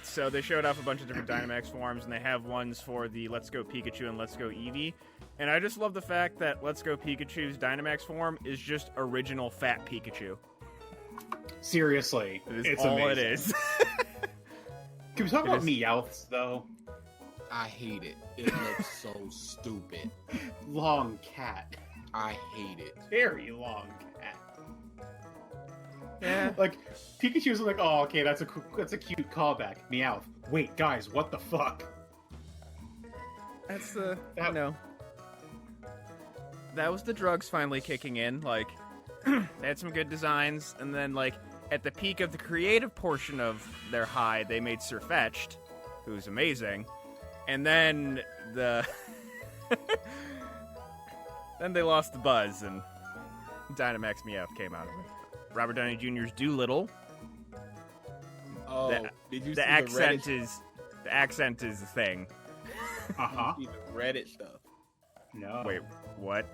So they showed off a bunch of different Dynamax forms, and they have ones for the Let's Go Pikachu and Let's Go Eevee. And I just love the fact that Let's Go Pikachu's Dynamax form is just original fat Pikachu. Seriously, It's all amazing. It is. Can we talk about Meowths, though? I hate it. It looks so stupid. Long cat. I hate it. Very long cat. Yeah. Like, Pikachu's like, oh, okay, that's a cute callback. Meowth. Wait, guys, what the fuck? That's the, that was the drugs finally kicking in. Like, they had some good designs, and then, like, at the peak of the creative portion of their high, they made Sirfetch'd, who's amazing. And then then they lost the buzz, and Dynamax Meowth came out of it. Robert Downey Jr.'s Doolittle. Oh, did you see the accent is the thing. Uh-huh. You see the Reddit stuff? No. Wait, what?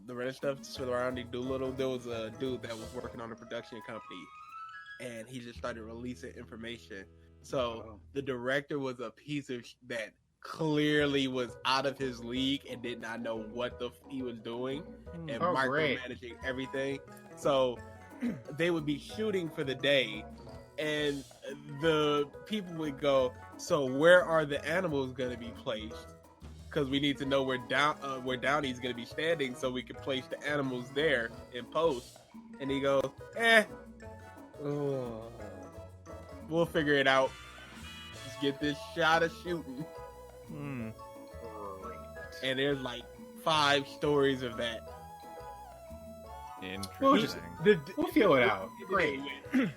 The Reddit stuff surrounding Doolittle. There was a dude that was working on a production company, and he just started releasing information. So the director was a piece of that clearly was out of his league and did not know what he was doing and micromanaging everything. So they would be shooting for the day, and the people would go, so where are the animals going to be placed? Because we need to know where Downey's going to be standing so we can place the animals there in post. And he goes, we'll figure it out. Just get this shot of shooting. And there's like 5 stories of that. Interesting. We'll feel it out. Great. The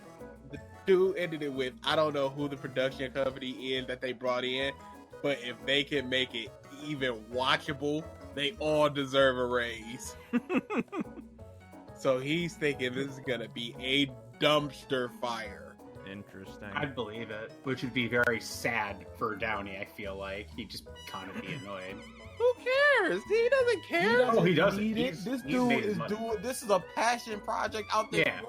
dude ended it with, I don't know who the production company is that they brought in, but if they can make it even watchable, they all deserve a raise. So he's thinking this is gonna be a dumpster fire. Interesting. I'd believe it, which would be very sad for Downey. I feel like he'd just kind of be annoyed. Who cares? He doesn't care. He doesn't. Need it. This dude is doing. This is a passion project out there. Yeah.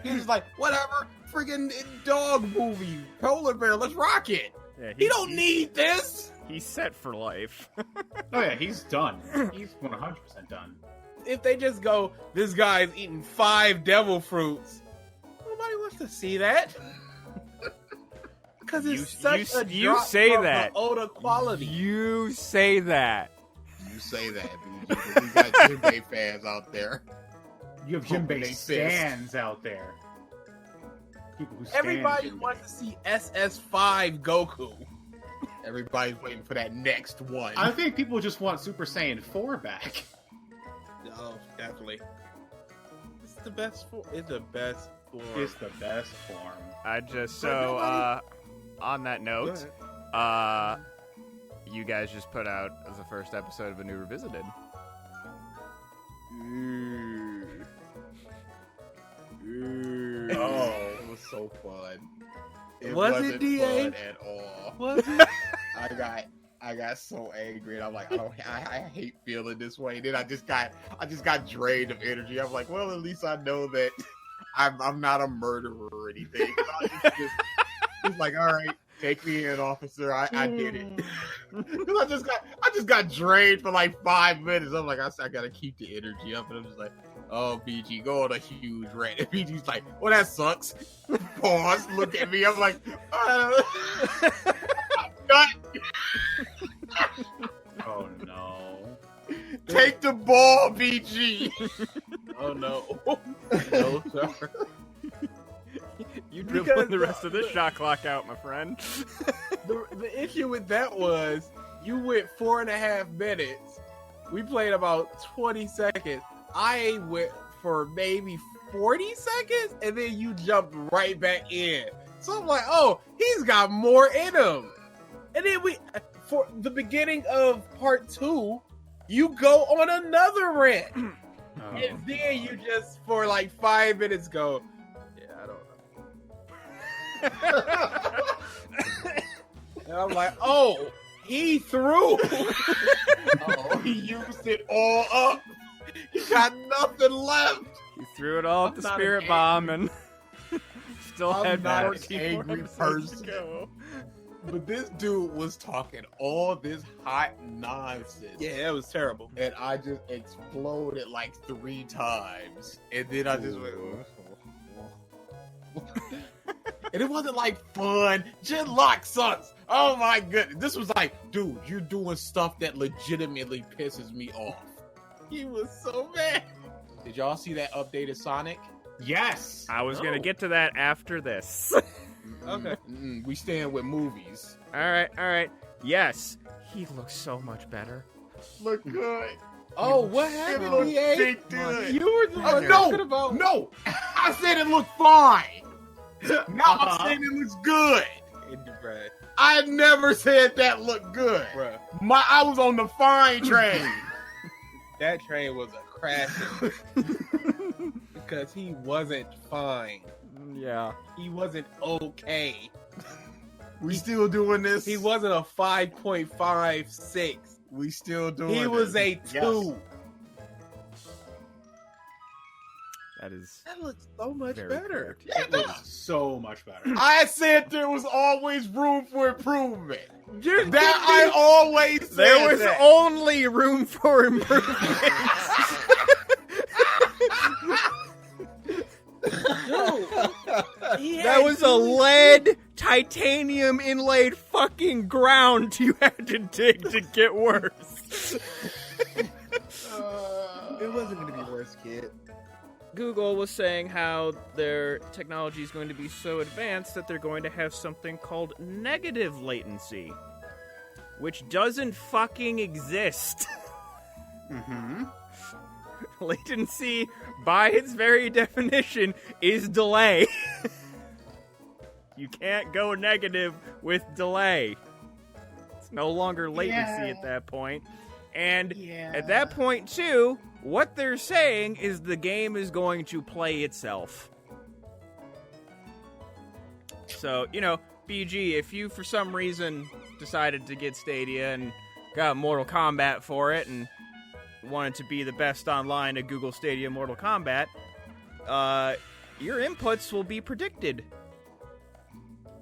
He's just like, whatever. Freaking dog movie, polar bear. Let's rock it. Yeah, he don't need this. He's set for life. Oh yeah, he's done. He's 100% done. If they just go, this guy's eating 5 devil fruits. Nobody wants to see that. Because it's such a drop from the Oda quality. You say that. You say that, BG. We got Jinbei fans out there. You have Jinbei stands out there. People who Everybody wants to see SS5 Goku. Everybody's waiting for that next one. I think people just want Super Saiyan 4 back. Oh, definitely. It's the best form. It's the best form. It's the best form. On that note, you guys just put out the first episode of a new Revisited. Oh, it was so fun. It wasn't fun at all. Was it? I got so angry, and I'm like, I hate feeling this way. And then I just got drained of energy. I'm like, well, at least I know that I'm not a murderer or anything. It's like, all right, take me in, officer. I did it. Because I just got drained for like 5 minutes. I'm like, I gotta keep the energy up, and I'm just like, oh, BG, go on a huge rant. And BG's like, well, that sucks. Pause, look at me. I'm like, I'm done. Oh no! Take the ball, BG. Oh no! No, sir. You dribbling the rest of this shot clock out, my friend. The issue with that was you went 4.5 minutes. We played about 20 seconds. I went for maybe 40 seconds, and then you jumped right back in. So I'm like, oh, he's got more in him. And then for the beginning of part 2, you go on another rant. And then you just, for like 5 minutes, go, yeah, I don't know. And I'm like, oh, he threw. Oh, he used it all up. He got nothing left. He threw it all at the spirit bomb and still I'm had not an 14 angry more episodes person. to go. But this dude was talking all this hot nonsense. Yeah, it was terrible. And I just exploded like 3 times. And then I just went. And it wasn't like fun. Genlock sucks. Oh my goodness. This was like, dude, you're doing stuff that legitimately pisses me off. He was so mad. Did y'all see that updated Sonic? Yes. I was gonna get to that after this. Okay. We stand with movies. All right. Yes, he looks so much better. Look good. Oh, what happened? looks EA? big good. You were Oh, talking about No. I said it looked fine. Now I'm saying it looks good. Bruh. I never said that looked good. Bruh. I was on the fine train. That train was a crashing because he wasn't fine. Yeah. He wasn't okay. We still doing this. He wasn't a 5.56. We still doing He was a 2. Yes. That is That looks so much very better. correct. It looks so much better. I said there was always room for improvement. That I always said. There was that. only room for improvement. That was a lead titanium inlaid fucking ground you had to dig to get worse. It wasn't going to be worse, kid. Google was saying how their technology is going to be so advanced that they're going to have something called negative latency, which doesn't fucking exist. Mm-hmm. Latency, by its very definition, is delay. You can't go negative with delay. It's no longer latency at that point. And at that point, too, what they're saying is the game is going to play itself. So, BG, if you for some reason decided to get Stadia and got Mortal Kombat for it and wanted to be the best online at Google Stadia Mortal Kombat, your inputs will be predicted.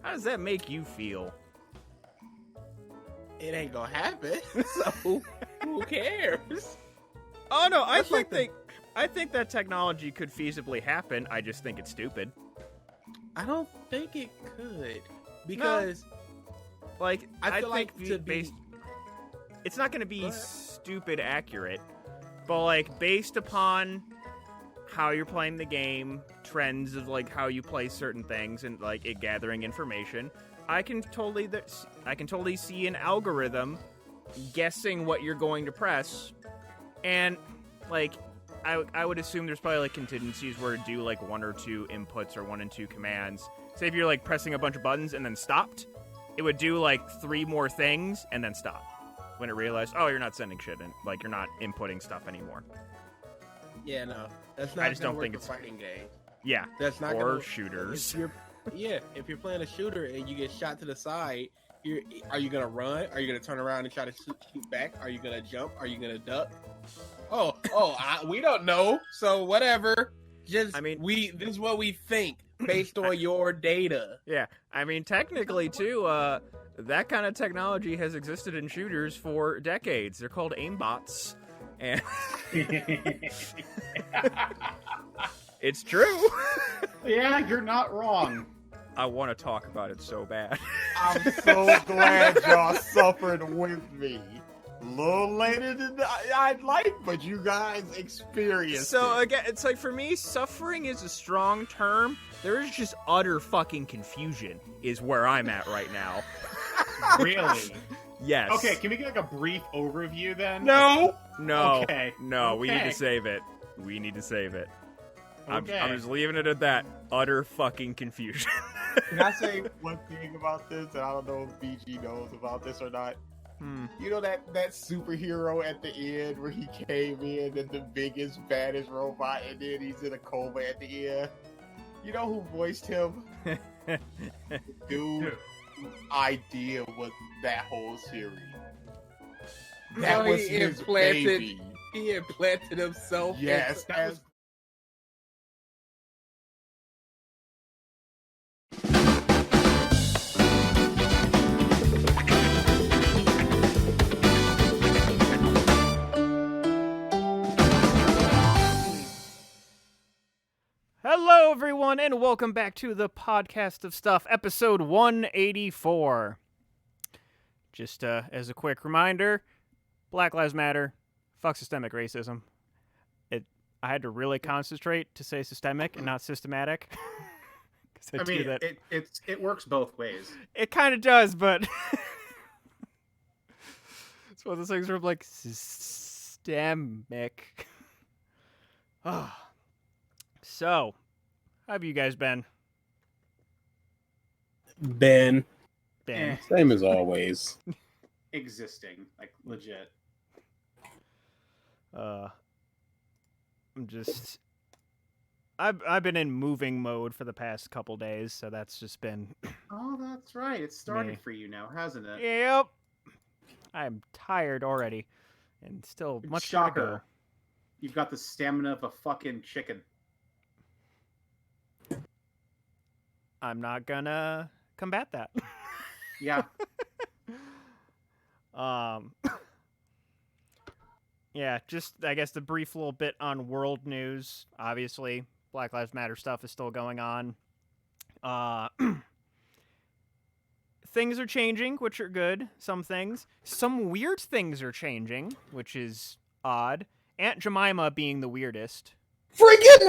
How does that make you feel? It ain't going to happen. So, who cares? Oh no, I That's like think that technology could feasibly happen. I just think it's stupid. I don't think it could. Because Like I feel think like to based, be... it's not going to be Go ahead. stupid accurate, but like based upon how you're playing the game, trends of like how you play certain things, and like it gathering information, I can totally see an algorithm guessing what you're going to press, and like I would assume there's probably like contingencies where to do like 1 or 2 inputs or 1 and 2 commands. Say if you're like pressing a bunch of buttons and then stopped, it would do like 3 more things and then stop when it realized, oh, you're not sending shit in, like you're not inputting stuff anymore. Yeah, no. That's not I just gonna don't work think for it's fighting games. Yeah, That's not or gonna, shooters. if you're playing a shooter and you get shot to the side, are you gonna run? Are you gonna turn around and try to shoot back? Are you gonna jump? Are you gonna duck? We don't know. So whatever. This is what we think based on your data. Yeah, I mean, technically, too, that kind of technology has existed in shooters for decades. They're called aimbots, and it's true. Yeah, you're not wrong. I want to talk about it so bad. I'm so glad y'all suffered with me. A little later than I'd like, but you guys experienced So it. again, it's like for me, suffering is a strong term. There is just utter fucking confusion is where I'm at right now. Really? Yes. Okay, can we get like a brief overview then? No. No. Okay. No, we need Okay. to save it. We need to save it. Okay. I'm just leaving it at that. Utter fucking confusion. Can I say one thing about this? And I don't know if BG knows about this or not. You know that superhero at the end where he came in and the biggest, baddest robot, and then he's in a coma at the end? You know who voiced him? Dude, whose idea was that whole series. That No, was he his implanted- baby. He implanted himself. Yes, that as was Hello, everyone, and welcome back to the Podcast of Stuff, episode 184. Just as a quick reminder, Black Lives Matter, fuck systemic racism. I had to really concentrate to say systemic and not systematic. I mean, it works both ways. It kind of does, but it's one of those things where I'm like, systemic. So, how have you guys been? Ben. Same as always. Existing, like legit. I've been in moving mode for the past couple days, so that's just been. Oh, that's right. It started for you now, hasn't it? Yep. I'm tired already, and still much more to go. Shocker. You've got the stamina of a fucking chicken. I'm not gonna combat that. Yeah. Yeah, just I guess the brief little bit on world news. Obviously, Black Lives Matter stuff is still going on. Things are changing, which are good. Some things. Some weird things are changing, which is odd. Aunt Jemima being the weirdest. Freaking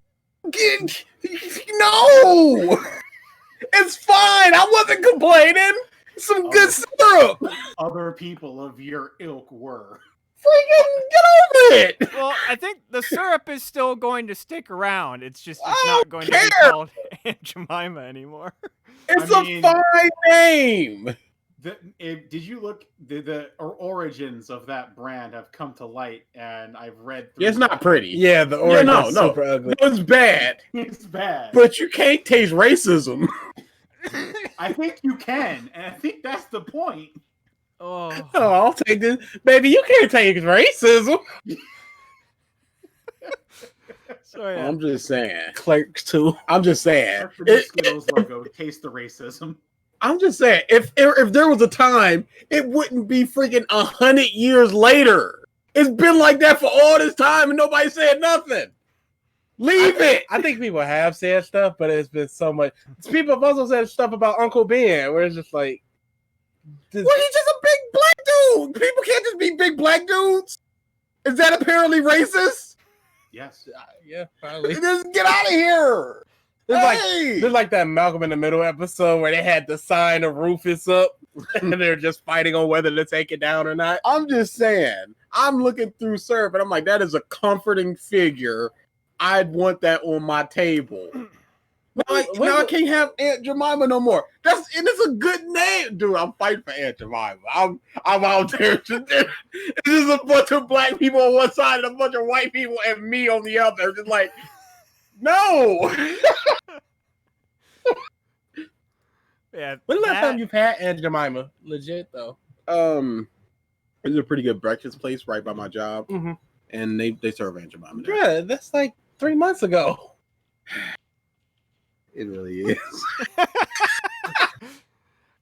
no! It's fine. I wasn't complaining. Some good syrup. Other people of your ilk were. Freaking get over it. Well, I think the syrup is still going to stick around. It's just I not don't going to care. be called Aunt Jemima anymore. It's I a mean- fine name. Did you look? The origins of that brand have come to light, and I've read. Through It's not pretty. Yeah, the Yeah, orange no, is no. super ugly. It's bad, It's bad. but you can't taste racism. I think you can, and I think that's the point. Oh, Oh, I'll take this, baby. You can't take racism. so yeah. I'm just saying. Clerks too. I'm just saying. After the Skittles logo, taste the racism. I'm just saying. If there was a time, it wouldn't be freaking 100 years later. It's been like that for all this time, and nobody said nothing. Leave it. I think people have said stuff, but it's been so much. People have also said stuff about Uncle Ben, where it's just like, well, he's just a big black dude. People can't just be big black dudes. Is that apparently racist? Yes. Yeah, probably. Just get out of here. There's like that Malcolm in the Middle episode where they had the sign of Rufus up, and they're just fighting on whether to take it down or not. I'm just saying. I'm looking through syrup, and I'm like, that is a comforting figure. I'd want that on my table. Now I can't have Aunt Jemima no more. And it's a good name, dude. I'm fighting for Aunt Jemima. I'm out there. It's just a bunch of black people on one side and a bunch of white people and me on the other. Just like, no. Yeah. When's the last time you've had Aunt Jemima? Legit though. It's a pretty good breakfast place right by my job, Mm-hmm. and they serve Aunt Jemima there. Yeah, that's like 3 months ago. It really is.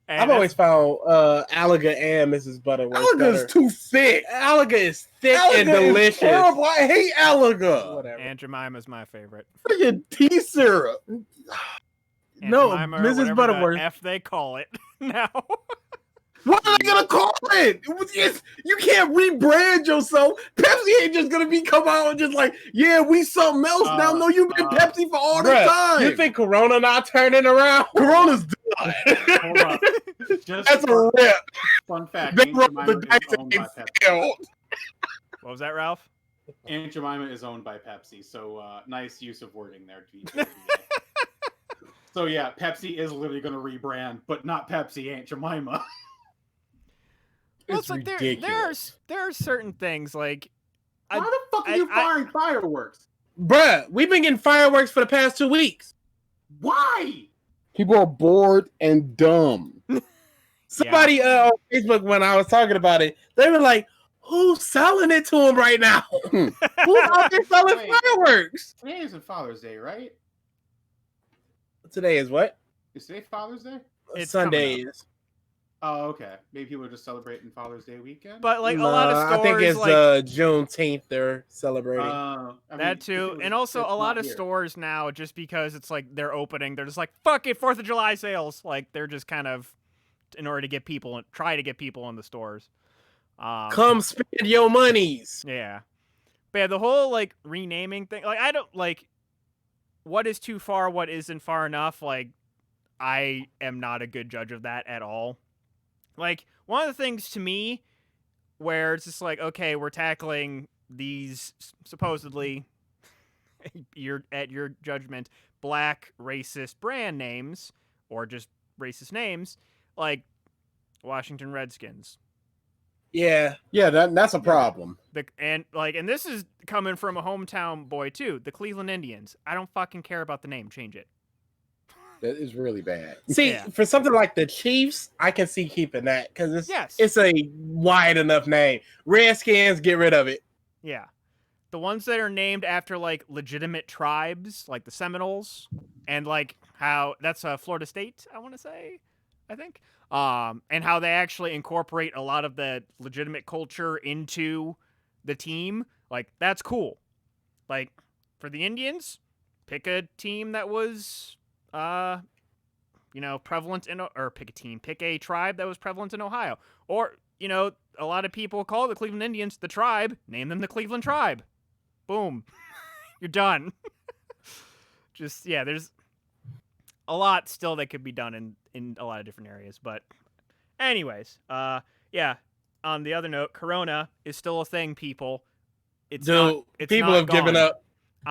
I've always found Alaga and Mrs. Butterworth Alaga's better. too thick. Alaga is thick and Alaga is delicious. terrible. I hate Alaga. Whatever. Aunt Jemima's my favorite. Freaking tea syrup. Aunt No, Jemima or Mrs. whatever Butterworth. the F they call it now. What are they gonna call it? You can't rebrand yourself. Pepsi ain't just gonna come out and just like, yeah, we something else now. No, you've been Pepsi for all this Bruh, time. you think Corona not turning around? Corona's done? Hold on. Just That's a rip. fun fact. They Aunt rolled Jemima the is dice owned and by they Pepsi. failed. What was that, Ralph? Aunt Jemima is owned by Pepsi, so nice use of wording there. So yeah, Pepsi is literally going to rebrand, but not Pepsi, Aunt Jemima. Well, It's it's like ridiculous. there are certain things like How the fuck are you firing fireworks? Bruh, we've been getting fireworks for the past 2 weeks. Why? People are bored and dumb. Somebody on Facebook, when I was talking about it, they were like, who's selling it to them right now? Who's out there selling Wait. fireworks? Today isn't Father's Day, right? Today is what? Is today Father's Day? It's Sunday coming is. Oh, okay. Maybe people are just celebrating Father's Day weekend. But like a lot of I think stores, it's like Juneteenth they're celebrating. I that too, and also a lot of stores now, just because it's like they're opening, they're just like, fuck it, 4th of July sales. Like they're just kind of in order to get people, try to get people in the stores. Come spend your monies. Yeah, but yeah, the whole like renaming thing, like I don't like what is too far, what isn't far enough. Like I am not a good judge of that at all. Like one of the things to me where it's just like, okay, we're tackling these supposedly at your judgment black racist brand names or just racist names like Washington Redskins. Yeah, that's a problem. And this is coming from a hometown boy too, the Cleveland Indians. I don't fucking care about the name. Change it. That is really bad. See, Yeah. for something like the Chiefs, I can see keeping that because Yes. it's a wide enough name. Redskins, get rid of it. Yeah. The ones that are named after like legitimate tribes, like the Seminoles, and like how that's Florida State, I want to say, I think, and how they actually incorporate a lot of the legitimate culture into the team, like that's cool. Like for the Indians, pick a team that was, prevalent in, or pick a tribe that was prevalent in Ohio, or a lot of people call the Cleveland Indians the tribe, name them the Cleveland Tribe. Boom. You're done. Just, yeah, there's a lot still that could be done in a lot of different areas. But anyways, yeah, on the other note, Corona is still a thing, people. It's people have given up.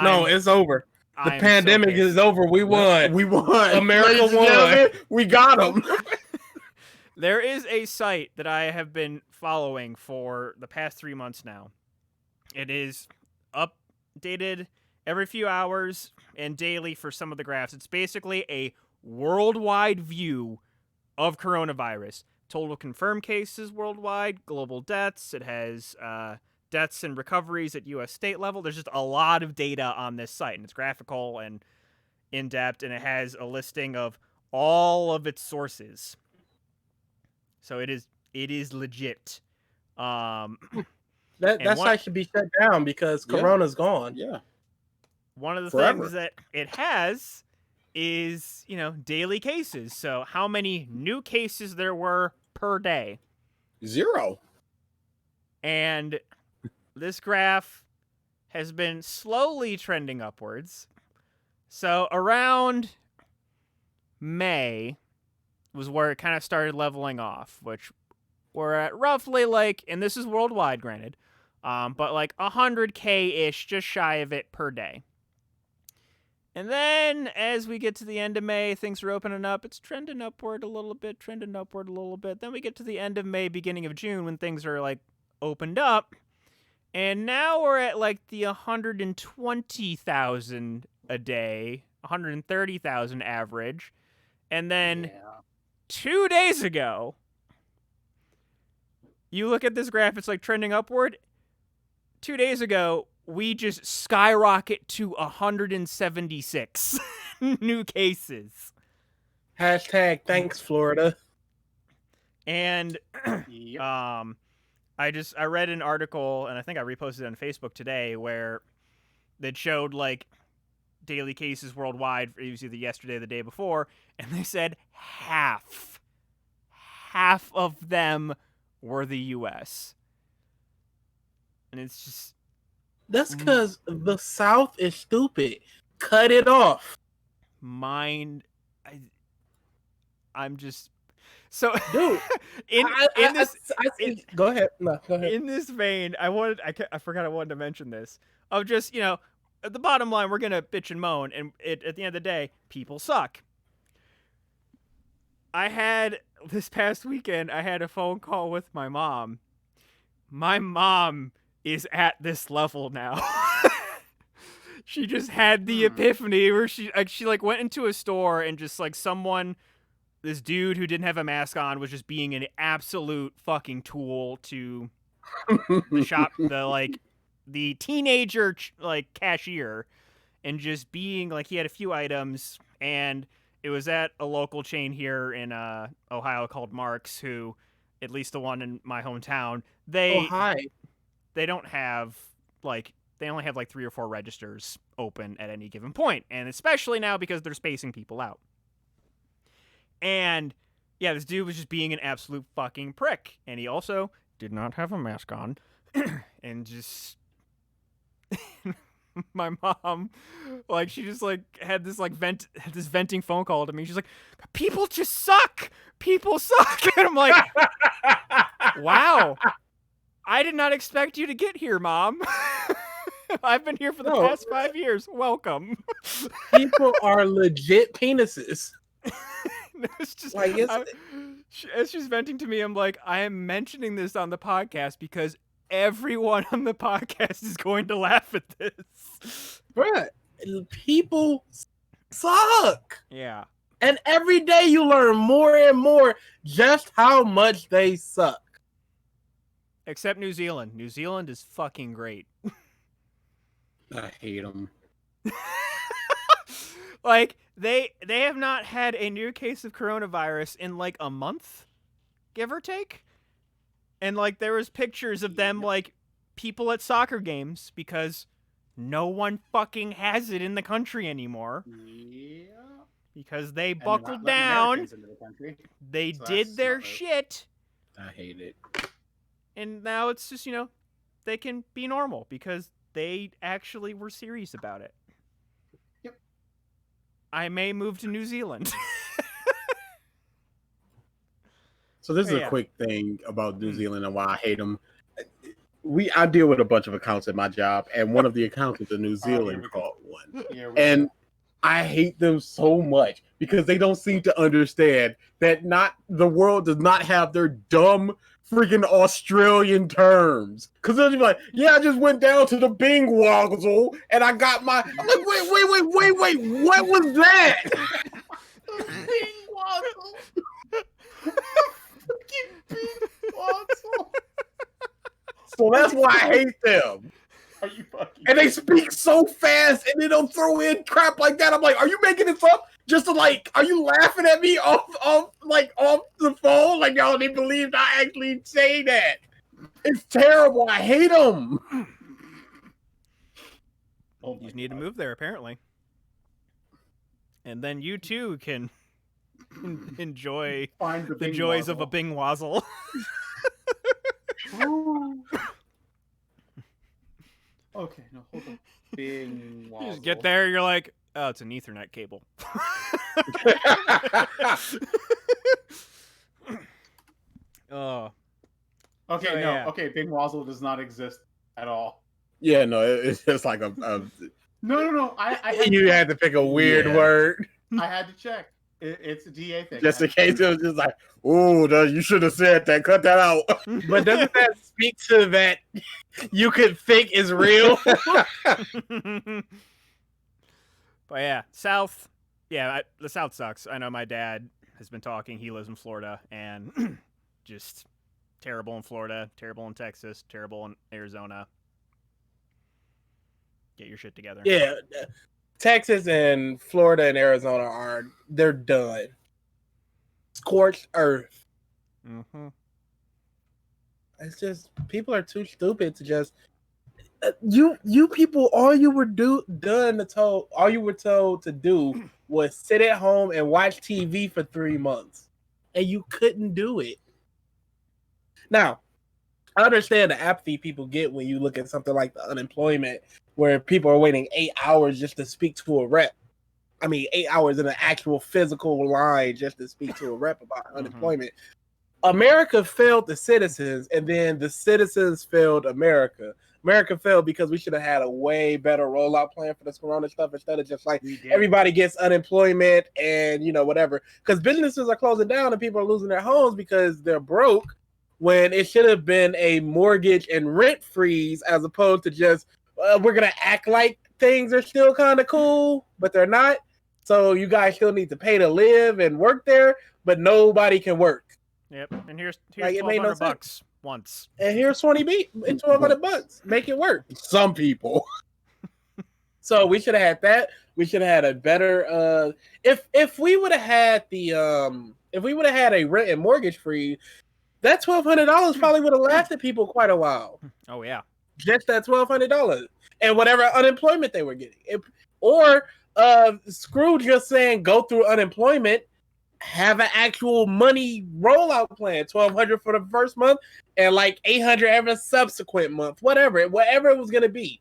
No, it's over. The pandemic is over. We won. We won. America won. We got them. There is a site that I have been following for the past 3 months now. It is updated every few hours and daily for some of the graphs. It's basically a worldwide view of coronavirus. Total confirmed cases worldwide, global deaths. It has deaths and recoveries at U.S. state level. There's just a lot of data on this site, and it's graphical and in-depth, and it has a listing of all of its sources. So it is legit. That site should be shut down because Corona's gone. Yeah. One of the things that it has is, daily cases. So how many new cases there were per day? 0. And this graph has been slowly trending upwards. So around May was where it kind of started leveling off, which we're at roughly and this is worldwide, granted, but 100K-ish, just shy of it per day. And then as we get to the end of May, things are opening up. It's trending upward a little bit. Then we get to the end of May, beginning of June, when things are opened up. And now we're at the 120,000 a day, 130,000 average. And then 2 days ago, you look at this graph, it's trending upward. 2 days ago, we just skyrocket to 176 new cases. Hashtag thanks, Florida. And I read an article, and I think I reposted it on Facebook today, where that showed daily cases worldwide. It was either yesterday or the day before, and they said half of them were the U.S. And it's just... That's because the South is stupid. Cut it off. I'm just... So, dude, go ahead. No, go ahead. In this vein, I forgot I wanted to mention this. Of just, at the bottom line, we're gonna bitch and moan, and at the end of the day, people suck. This past weekend, I had a phone call with my mom. My mom is at this level now. She just had the epiphany where she went into a store and just this dude who didn't have a mask on was just being an absolute fucking tool to the shop, the teenager cashier, and just being he had a few items, and It was at a local chain here in Ohio called Mark's, who, at least the one in my hometown, they don't have they only have like 3 or 4 registers open at any given point, and especially now because they're spacing people out. And yeah, this dude was just being an absolute fucking prick, and he also did not have a mask on, and just my mom, like, she just like had this venting phone call to me. She's like, "People just suck. People suck," and I'm like, "Wow, I did not expect you to get here, Mom." I've been here for the past 5 years. Welcome. People are legit penises. It's just like as she's venting to me, I'm like, I am mentioning this on the podcast because everyone on the podcast is going to laugh at this. Bruh, people suck. Yeah. And every day you learn more and more just how much they suck. Except New Zealand. New Zealand is fucking great. I hate them. Like, they have not had a new case of coronavirus in like a month, give or take. And like there was pictures of them like people at soccer games because no one fucking has it in the country anymore. Yeah. Because they buckled down. They did their shit. I hate it. And now it's just, they can be normal because they actually were serious about it. Yep. I may move to New Zealand. So this is a quick thing about New Zealand and why I hate them. I deal with a bunch of accounts at my job, and one of the accounts is a New Zealand called one. And I hate them so much because they don't seem to understand that the world does not have their dumb freaking Australian terms. Because they'll be like, yeah, I just went down to the Bing Woggle and I got my... I'm like, wait, what was that? Bing Woggle. So that's why I hate them. Are you fucking? And they speak so fast, and they don't throw in crap like that. I'm like, are you making this up? Just to like, are you laughing at me off the phone? Like y'all didn't believe I actually say that. It's terrible. I hate them. You just need to move there, apparently, and then you too can enjoy the joys of a Bing Wazzle. Okay, no, hold on. Bing Wazzle. You just get there, you're like, oh, it's an Ethernet cable. Oh. Okay, So, no, yeah. okay, Bing Wazzle does not exist at all. Yeah, no, it's just like a No. I you had to pick a weird word. I had to check. It's a DA thing. Just in case it was just like, oh, you should have said that. Cut that out. But doesn't that speak to that you could think is real? But yeah, South. Yeah, the South sucks. I know my dad has been talking. He lives in Florida, and just terrible in Florida, terrible in Texas, terrible in Arizona. Get your shit together. Yeah. Texas and Florida and Arizona they're done. Scorched earth. Mm-hmm. It's just people are too stupid to just you people. All you were told to do was sit at home and watch TV for 3 months, and you couldn't do it. Now, I understand the apathy people get when you look at something like the unemployment, where people are waiting 8 hours just to speak to a rep. I mean, 8 hours in an actual physical line just to speak to a rep about unemployment. America failed the citizens, and then the citizens failed America. America failed because we should have had a way better rollout plan for this corona stuff instead of just like everybody gets unemployment and, whatever. Because businesses are closing down and people are losing their homes because they're broke, when it should have been a mortgage and rent freeze as opposed to just, we're going to act like things are still kind of cool, but they're not. So you guys still need to pay to live and work there, but nobody can work. Yep. And here's like, it made no $1,200 once. And here's $1,200. Make it work. Some people. So we should have had that. We should have had a better. If we would have had if we would have had a rent and mortgage free, that $1,200 probably would have lasted people quite a while. Oh yeah. Just that $1,200 and whatever unemployment they were getting, or screw just saying go through unemployment. Have an actual money rollout plan, $1,200 for the first month and like $800 every subsequent month, whatever it was gonna be.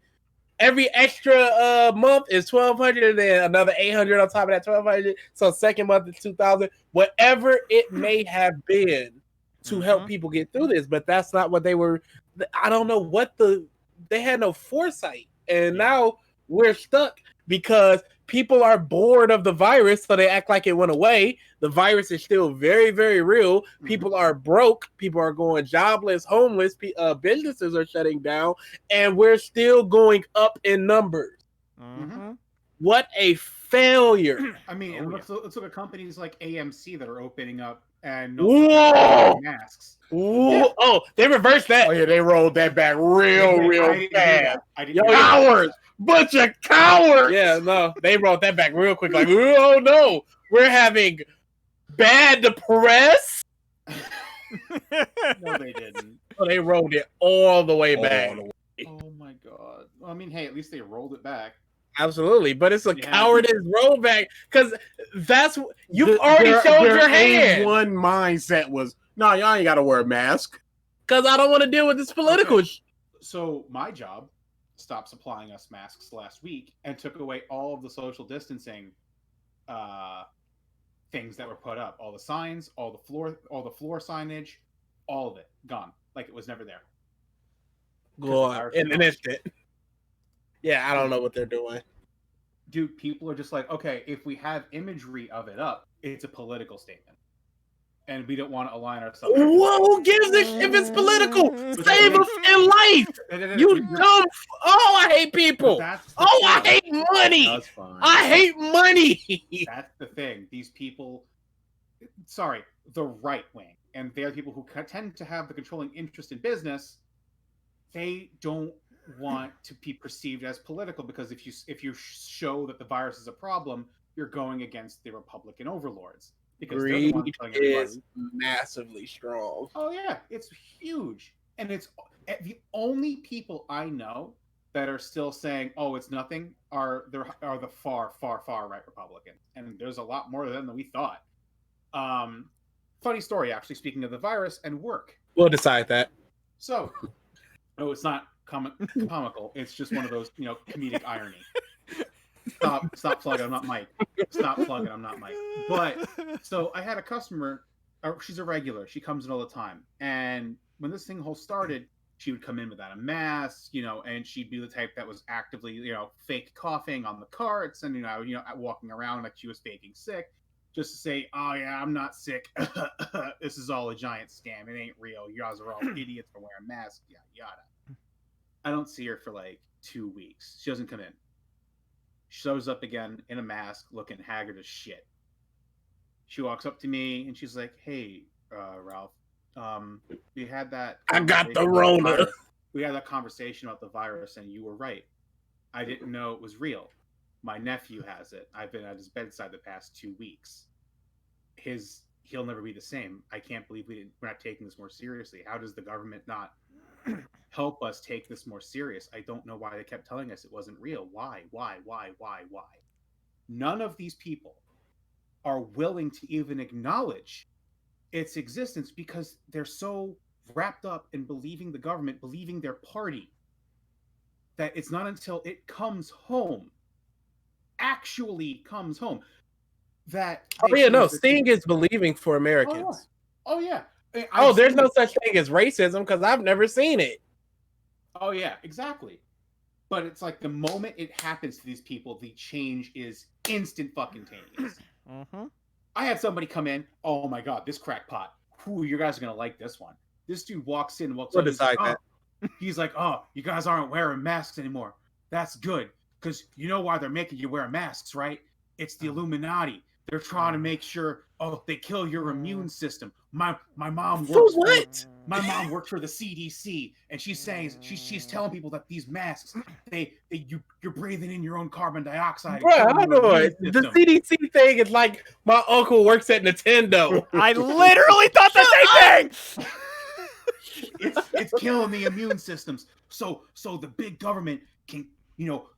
Every extra month is $1,200, and then another $800 on top of that $1,200. So second month is $2,000. Whatever it may have been to help people get through this, but that's not what they were. I don't know what they had no foresight, and now we're stuck because people are bored of the virus, so they act like it went away. The virus is still very, very real. People are broke. People are going jobless, homeless. Businesses are shutting down, and we're still going up in numbers. What a failure! I mean, let's look at companies like AMC that are opening up and masks. Oh, they reversed that. Oh yeah, they rolled that back real fast. Cowards! Bunch of cowards! Yeah, no, they rolled that back real quick. Like, oh no, we're having bad press. No, they didn't. Oh, they rolled it all the way back. Oh my god. Well, I mean, hey, at least they rolled it back. Absolutely, but it's a cowardice rollback because that's you've already showed your hand. One mindset was, no, y'all ain't got to wear a mask because I don't want to deal with this political. Okay. So my job stopped supplying us masks last week and took away all of the social distancing things that were put up, all the signs, all the floor signage, all of it gone, like it was never there. God, in an instant. Yeah, I don't know what they're doing. Dude, people are just like, okay, if we have imagery of it up, it's a political statement. And we don't want to align ourselves. Who gives a shit if it's political? Save us in life! You dumb... Oh, I hate people! I hate money! That's fine. I hate money! That's the thing. These people... Sorry, the right wing. And they're people who tend to have the controlling interest in business. They don't want to be perceived as political because if you show that the virus is a problem, you're going against the Republican overlords because greed is massively strong. Oh yeah, it's huge, and it's the only people I know that are still saying, "Oh, it's nothing," are the far right Republicans, and there's a lot more of them than we thought. Funny story, actually. Speaking of the virus and work, we'll decide that. So, it's not comical. It's just one of those, comedic irony. Stop plugging. I'm not Mike. Stop plugging. I'm not Mike. But so I had a customer. She's a regular. She comes in all the time. And when this thing whole started, she would come in without a mask, and she'd be the type that was actively, fake coughing on the carts, and walking around like she was faking sick, just to say, "Oh yeah, I'm not sick. This is all a giant scam. It ain't real. You guys are all idiots for wearing masks." Yada yada. I don't see her for like 2 weeks. She doesn't come in. She shows up again in a mask, looking haggard as shit. She walks up to me and she's like, "Hey, Ralph, we had that. I got the Rona. We had that conversation about the virus, and you were right. I didn't know it was real. My nephew has it. I've been at his bedside the past 2 weeks. He'll never be the same. I can't believe we're not taking this more seriously. How does the government not help us take this more serious? I don't know why they kept telling us it wasn't real. Why? None of these people are willing to even acknowledge its existence because they're so wrapped up in believing the government, believing their party, that it's not until it comes home, actually comes home, that... Sting is believing for Americans. Oh, yeah. There's no such thing as racism because I've never seen it. Oh, yeah, exactly. But it's like the moment it happens to these people, the change is instant fucking taneous. I had somebody come in, oh my god, this crackpot. Whew, you guys are going to like this one. This dude walks in, we'll decide that. He's like, "Oh, you guys aren't wearing masks anymore. That's good. Because you know why they're making you wear masks, right? It's the Illuminati. They're trying to make sure, they kill your immune system. My mom For works what? my mom works for the CDC, and she's saying she's telling people that these masks, you're breathing in your own carbon dioxide. Bro, I know it. The CDC thing is like my uncle works at Nintendo. I literally thought the same thing. It's killing the immune systems. So the big government can,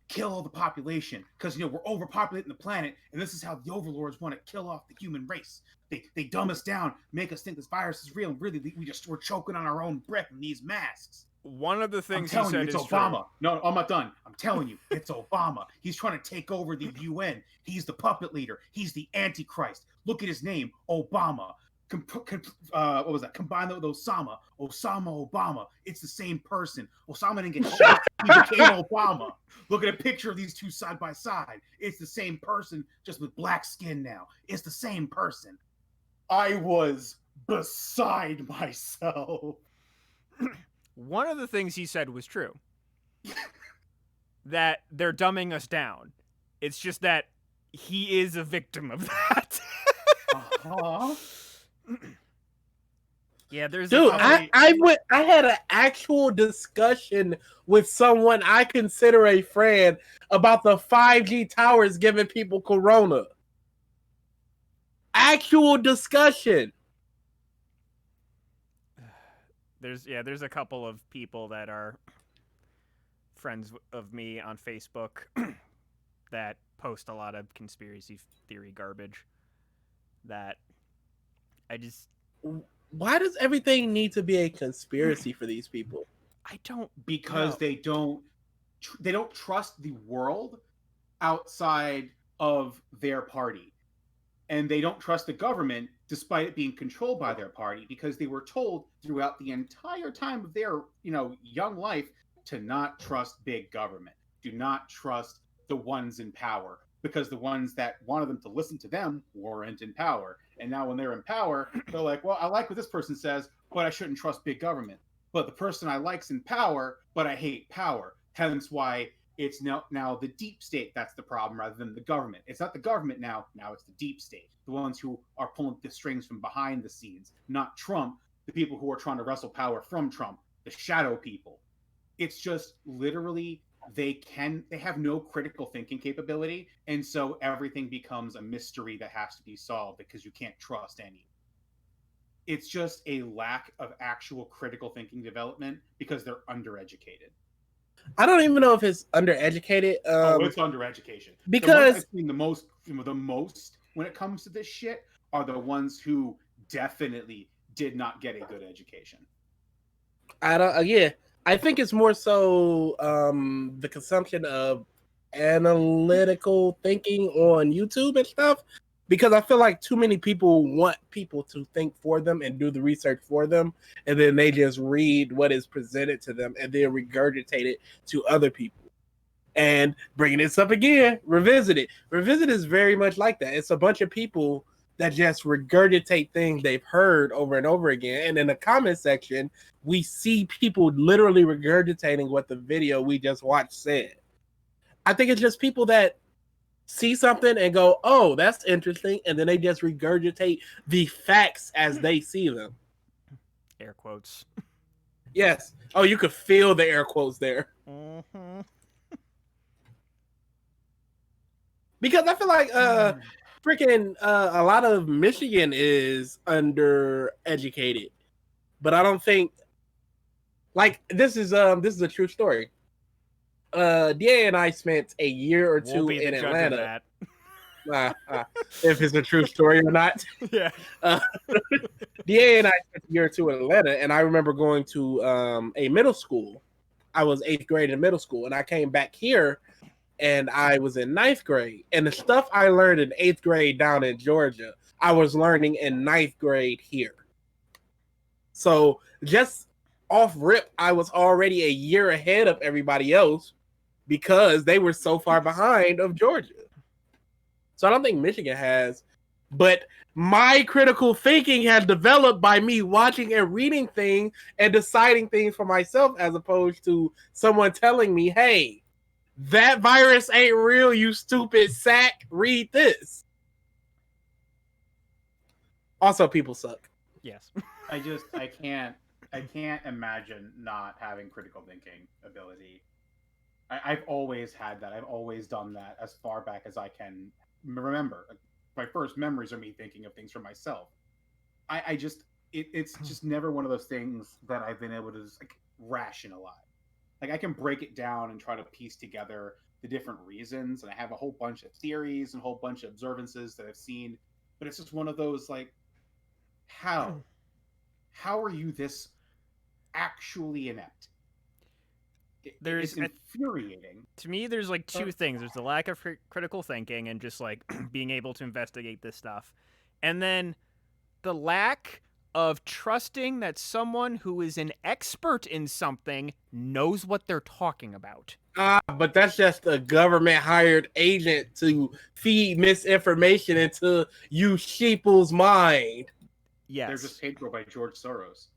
kill all the population because we're overpopulating the planet, and this is how the overlords want to kill off the human race. They dumb us down, make us think this virus is real, and really we're choking on our own breath in these masks. One of the things I'm telling he said you, it's is Obama. true. No, I'm not done. I'm telling you, it's Obama. He's trying to take over the UN. He's the puppet leader. He's the Antichrist. Look at his name, Obama. What was that? Combine that with Osama. Osama Obama. It's the same person. Osama didn't get shot. He became Obama. Look at a picture of these two side by side. It's the same person, just with black skin now. It's the same person. I was beside myself. One of the things he said was true. That they're dumbing us down. It's just that he is a victim of that. Uh-huh. Yeah, there's Dude, I had an actual discussion with someone I consider a friend about the 5G towers giving people corona. Actual discussion. There's a couple of people that are friends of me on Facebook that post a lot of conspiracy theory garbage that I just... Why does everything need to be a conspiracy for these people? I don't... Because they don't trust the world outside of their party. And they don't trust the government despite it being controlled by their party, because they were told throughout the entire time of their, young life to not trust big government. Do not trust the ones in power, because the ones that wanted them to listen to them weren't in power. And now when they're in power, they're like, well, I like what this person says, but I shouldn't trust big government. But the person I like's in power, but I hate power. Hence why it's now the deep state that's the problem rather than the government. It's not the government now it's the deep state. The ones who are pulling the strings from behind the scenes, not Trump, the people who are trying to wrestle power from Trump, the shadow people. It's just literally they have no critical thinking capability, and so everything becomes a mystery that has to be solved because you can't trust any. It's just a lack of actual critical thinking development because they're undereducated. I don't even know if it's undereducated. It's undereducation. Because the ones I've seen the most when it comes to this shit are the ones who definitely did not get a good education. I think it's more so the consumption of analytical thinking on YouTube and stuff, because I feel like too many people want people to think for them and do the research for them, and then they just read what is presented to them and then regurgitate it to other people. And bringing this up again, Revisit It. Revisit is very much like that. It's a bunch of people that just regurgitate things they've heard over and over again. And in the comment section, we see people literally regurgitating what the video we just watched said. I think it's just people that see something and go, oh, that's interesting. And then they just regurgitate the facts as they see them. Air quotes. Yes. Oh, you could feel the air quotes there. Mm-hmm. Because I feel like a lot of Michigan is undereducated. But I don't think, like, this is a true story. DA and I spent a year or two in Atlanta. If it's a true story or not. Yeah. DA and I spent a year or two in Atlanta, and I remember going to a middle school. I was 8th grade in middle school, and I came back here, and I was in 9th grade. And the stuff I learned in 8th grade down in Georgia, I was learning in 9th grade here. So just off rip, I was already a year ahead of everybody else because they were so far behind of Georgia. So I don't think Michigan has, but my critical thinking has developed by me watching and reading things and deciding things for myself, as opposed to someone telling me, hey, that virus ain't real, you stupid sack, read this. Also, people suck. Yes. I can't imagine not having critical thinking ability. I've always had that. I've always done that as far back as I can remember. My first memories are me thinking of things for myself. It's just never one of those things that I've been able to just, like, rationalize. Like, I can break it down and try to piece together the different reasons, and I have a whole bunch of theories and a whole bunch of observances that I've seen, but it's just one of those, like, how are you this actually inept? There's it's infuriating. To me, there's like two things. There's the lack of critical thinking and just like being able to investigate this stuff, and then the lack of trusting that someone who is an expert in something knows what they're talking about. But that's just a government hired agent to feed misinformation into you sheeple's mind. Yes. They're just paid for by George Soros.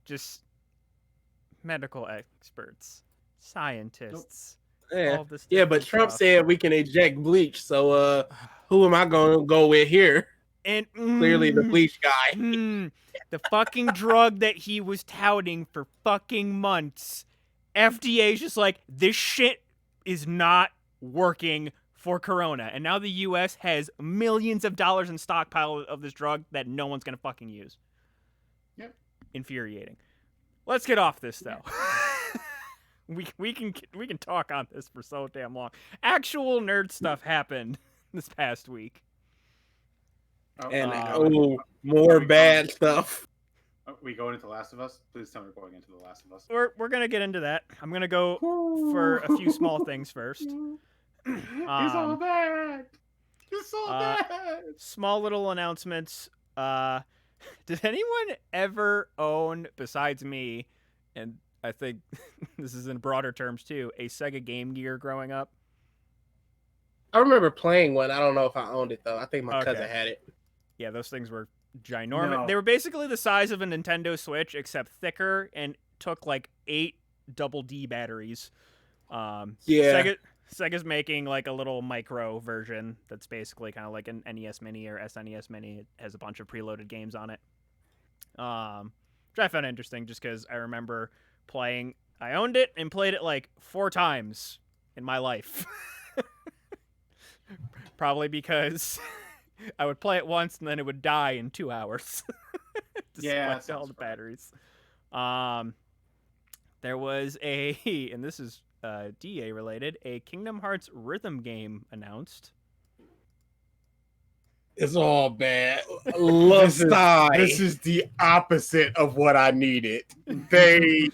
Just medical experts, scientists. Yeah, all this yeah, but different Trump stuff. said we can eject bleach, so who am I going to go with here? And Clearly the bleach guy. The fucking drug that he was touting for fucking months. FDA's just like, this shit is not working for Corona. And now the US has millions of dollars in stockpile of this drug that no one's going to fucking use. Yep. Infuriating. Let's get off this, though. we can talk on this for so damn long. Actual nerd stuff happened this past week. And more bad stuff. Are we going into Last of Us? Please tell me we're going into The Last of Us. We're gonna get into that. I'm gonna go for a few small things first. It's all bad. It's all bad. Small little announcements. Did anyone ever own, besides me, and I think this is in broader terms too, a Sega Game Gear growing up? I remember playing one. I don't know if I owned it though. I think my cousin had it. Yeah, those things were ginormous. No. They were basically the size of a Nintendo Switch, except thicker, and took like 8 double D batteries. Sega's making like a little micro version that's basically kind of like an NES Mini or SNES Mini. It has a bunch of preloaded games on it. Which I found interesting just because I remember playing. I owned it and played it like 4 times in my life. Probably because I would play it once and then it would die in 2 hours. Yeah, all the batteries. There was and this is DA related, a Kingdom Hearts rhythm game announced. It's all bad. This is the opposite of what I needed. They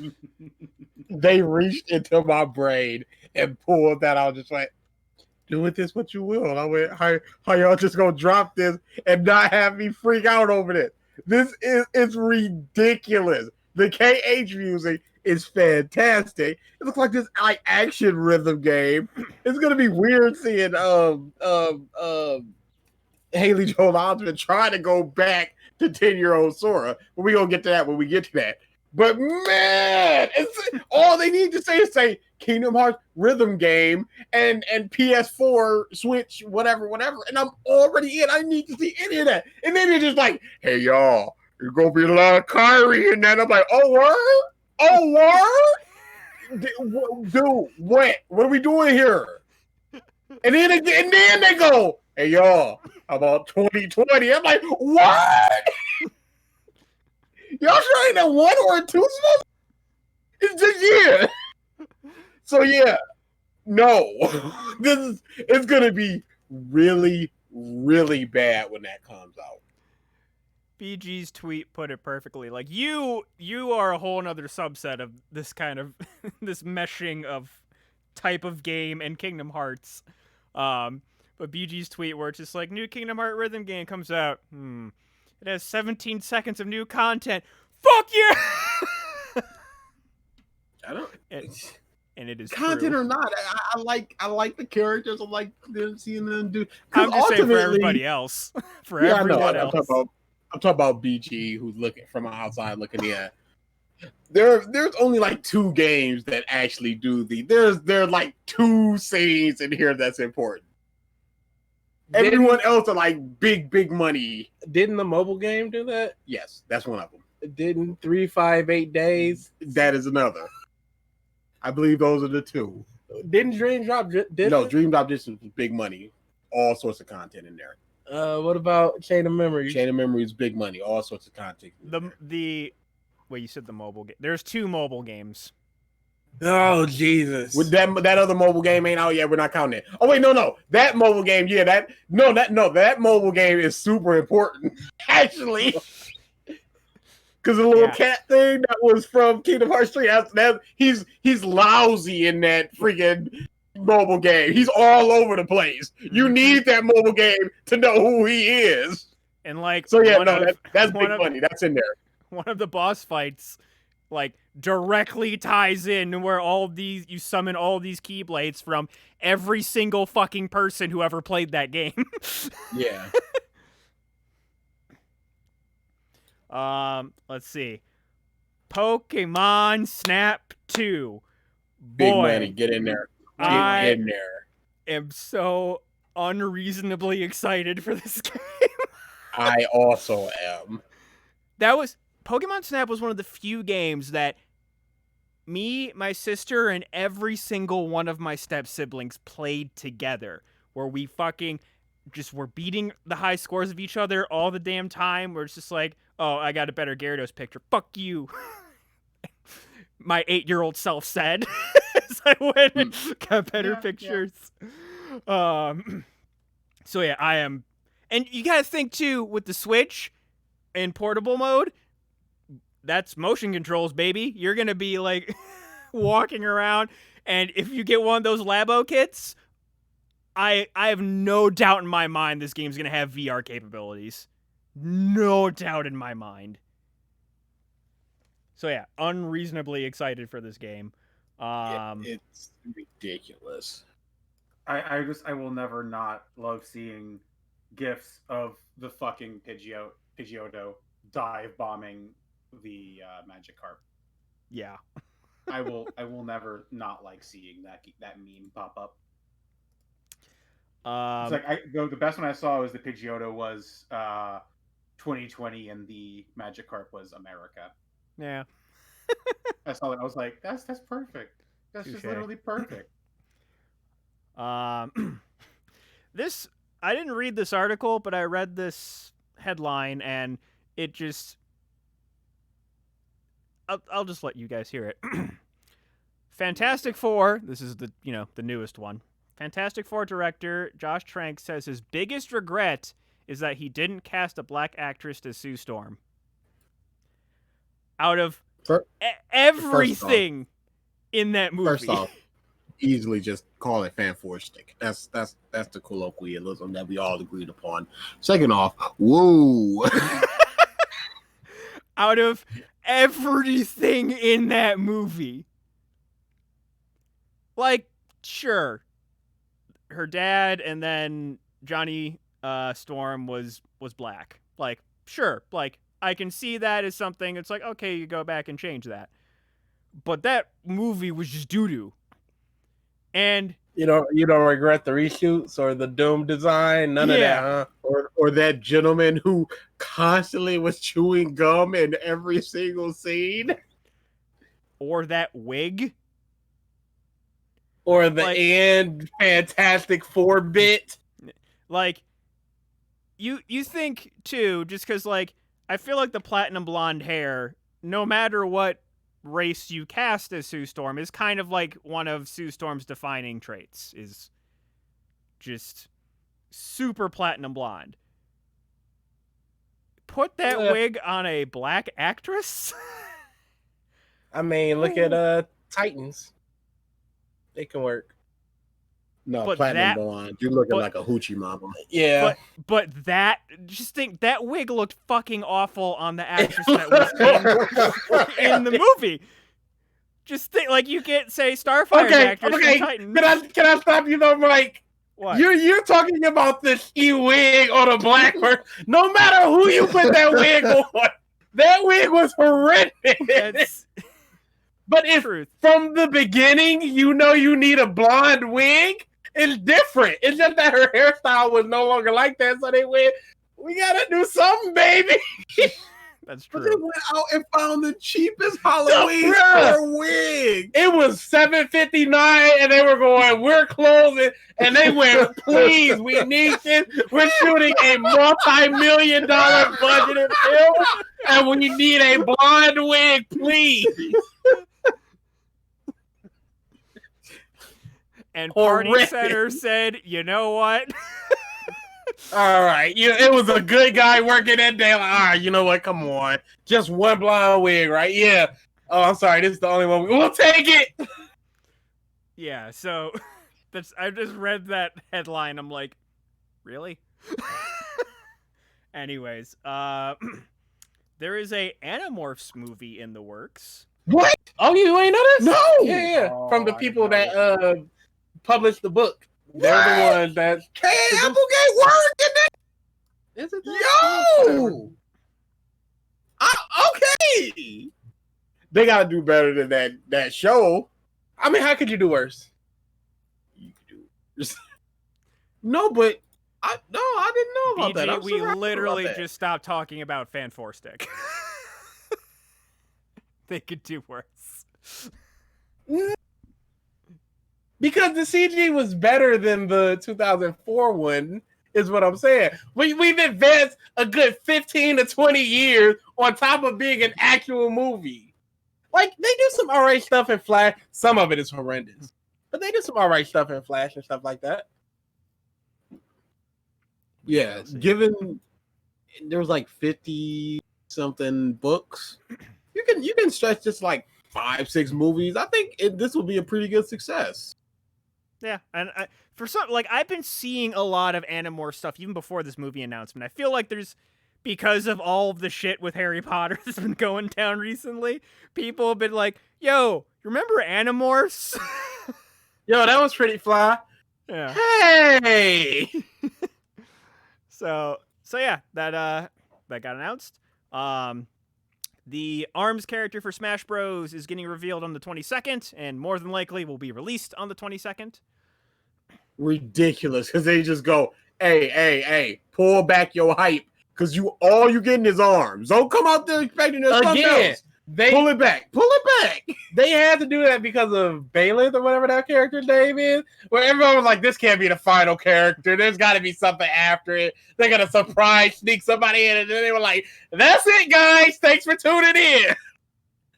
reached into my brain and pulled that out, just like, do with this what you will. And I went, how y'all just gonna drop this and not have me freak out over this? It's ridiculous. The KH music is fantastic. It looks like this like action rhythm game. It's gonna be weird seeing Haley Joel Osment trying to go back to 10-year-old Sora. But we're gonna get to that when we get to that. But man, it's all they need to say Kingdom Hearts rhythm game and PS4, Switch, whatever. And I'm already in. I need to see any of that. And then they're just like, hey, y'all, there's going to be a lot of Kyrie in that. I'm like, oh, word? Oh, word? Dude, what? What are we doing here? And then they go, hey, y'all, how about 2020? I'm like, what? Y'all sure ain't that 1 or 2 months? It's this year. So yeah, no. It's gonna be really, really bad when that comes out. BG's tweet put it perfectly. Like you are a whole nother subset of this kind of this meshing of type of game and Kingdom Hearts. But BG's tweet where it's just like, new Kingdom Hearts rhythm game comes out. It has 17 seconds of new content. Fuck yeah! I don't. And it is content true. Or not. I like the characters. I like seeing them do. I'm just saying for everybody else. Everyone else. I'm talking about BG, who's looking from outside looking in. There's only like 2 games that actually do there are like 2 scenes in here that's important. Everyone else are like big money. Didn't the mobile game do that? Yes, that's one of them. Didn't 358 Days? That is another. I believe those are the two. Didn't Dream Drop? No, Dream Drop Distance was big money. All sorts of content in there. What about Chain of Memories? Chain of Memories, big money. All sorts of content. Wait, you said the mobile game. There's 2 mobile games. Oh Jesus! With that other mobile game ain't out yet. We're not counting it. Oh wait, no. That mobile game, yeah, that mobile game is super important actually. Because the little cat thing that was from Kingdom Hearts 3, he's lousy in that freaking mobile game. He's all over the place. You need that mobile game to know who he is. And like, so yeah, that's big money. That's in there. One of the boss fights, like, directly ties in where you summon all these Keyblades from every single fucking person who ever played that game. Yeah. Let's see. Pokemon Snap 2. Big money. Get in there. Get in there. Am so unreasonably excited for this game. I also am. Pokemon Snap was one of the few games that me, my sister, and every single one of my step siblings played together, where we fucking just were beating the high scores of each other all the damn time, where it's just like, oh, I got a better Gyarados picture. Fuck you. My 8-year-old self said as I went and got better pictures. Yeah. So yeah, I am. And you gotta think too, with the Switch in portable mode, that's motion controls, baby. You're gonna be like walking around, and if you get one of those Labo kits, I have no doubt in my mind this game's gonna have VR capabilities. No doubt in my mind. So yeah, unreasonably excited for this game. It's ridiculous. I will never not love seeing GIFs of the fucking Pidgeotto dive bombing the Magikarp. Yeah. I will never not like seeing that meme pop up. It's like the best one I saw was the Pidgeotto was 2020 and the Magikarp was America. Yeah. I saw that. I was like, that's perfect. That's just literally perfect. This, I didn't read this article, but I read this headline and it just, I'll just let you guys hear it. Fantastic Four, this is the newest one. Fantastic Four director Josh Trank says his biggest regret is that he didn't cast a black actress to Sue Storm. Out of everything in that movie. First off, easily just call it fan-four-stick. That's the colloquialism that we all agreed upon. Second off, whoa. Out of everything in that movie. Like, sure, her dad and then Johnny Storm was black. Like, sure, like, I can see that as something. It's like, okay, you go back and change that. But that movie was just doo-doo. And you don't regret the reshoots or the Doom design, none of that, huh? Or that gentleman who constantly was chewing gum in every single scene. Or that wig. Or the end Fantastic Four bit. Like, you think too, just because like I feel like the platinum blonde hair, no matter what race you cast as Sue Storm, is kind of like one of Sue Storm's defining traits, is just super platinum blonde. Put that wig on a black actress? I mean, look at Titans. They can work. No, but platinum blonde. You're looking like a hoochie mama. Yeah. But just think, that wig looked fucking awful on the actress that was in the movie. Just think, like, you get, say, Starfire's actress from Titans. Can I stop you though, Mike? What? You're talking about this wig on a black person. No matter who you put that wig on, that wig was horrendous. But if from the beginning you know you need a blonde wig, It's different. It's just that her hairstyle was no longer like that, so they went, we gotta do something, baby. That's But they true. went out and found the cheapest Halloween bruh. for wig. It was $7.59, and they were going, we're closing, and they went, please, we need this. We're shooting a multi-million-dollar budgeted film, and we need a blonde wig, please. And Party Horrific. Center said, you know what? All right, it was a good guy working that day. Like, all right, you know what? Come on, just one blonde wig, right? Yeah. Oh, I'm sorry. This is the only one. We'll take it. Yeah, so I just read that headline. I'm like, really? Anyways, there is a Animorphs movie in the works. What? Oh, you ain't know this? No. Yeah. Oh, From the I people didn't that know published the book. They're the What? ones that. K. Applegate working that. Is it Yo. Okay. They gotta do better than that show. I mean, how could you do worse? You could do. No, but I didn't know about that. BG, I'm we surprised literally about that. just stopped talking about Fan Four Stick. They could do worse. Because the CG was better than the 2004 one, is what I'm saying. We've advanced a good 15 to 20 years on top of being an actual movie. Like, they do some alright stuff in Flash. Some of it is horrendous. But they do some alright stuff in Flash and stuff like that. Yeah, given there was like 50 something books, you can stretch this like 5-6 movies. I think this will be a pretty good success. Yeah, and for some, like, I've been seeing a lot of Animorphs stuff even before this movie announcement. I feel like because of all of the shit with Harry Potter that's been going down recently, people have been like, yo, remember Animorphs? Yo, that was pretty fly. Yeah. Hey! So yeah, that got announced. The ARMS character for Smash Bros is getting revealed on the 22nd, and more than likely will be released on the 22nd. Ridiculous, because they just go, hey, pull back your hype, because all you getting is arms. Don't come out there expecting there's something Again, else. Pull it back. They had to do that because of Baelith or whatever that character's name is, where everyone was like, this can't be the final character. There's got to be something after it. They're going to surprise sneak somebody in, and then they were like, that's it, guys. Thanks for tuning in.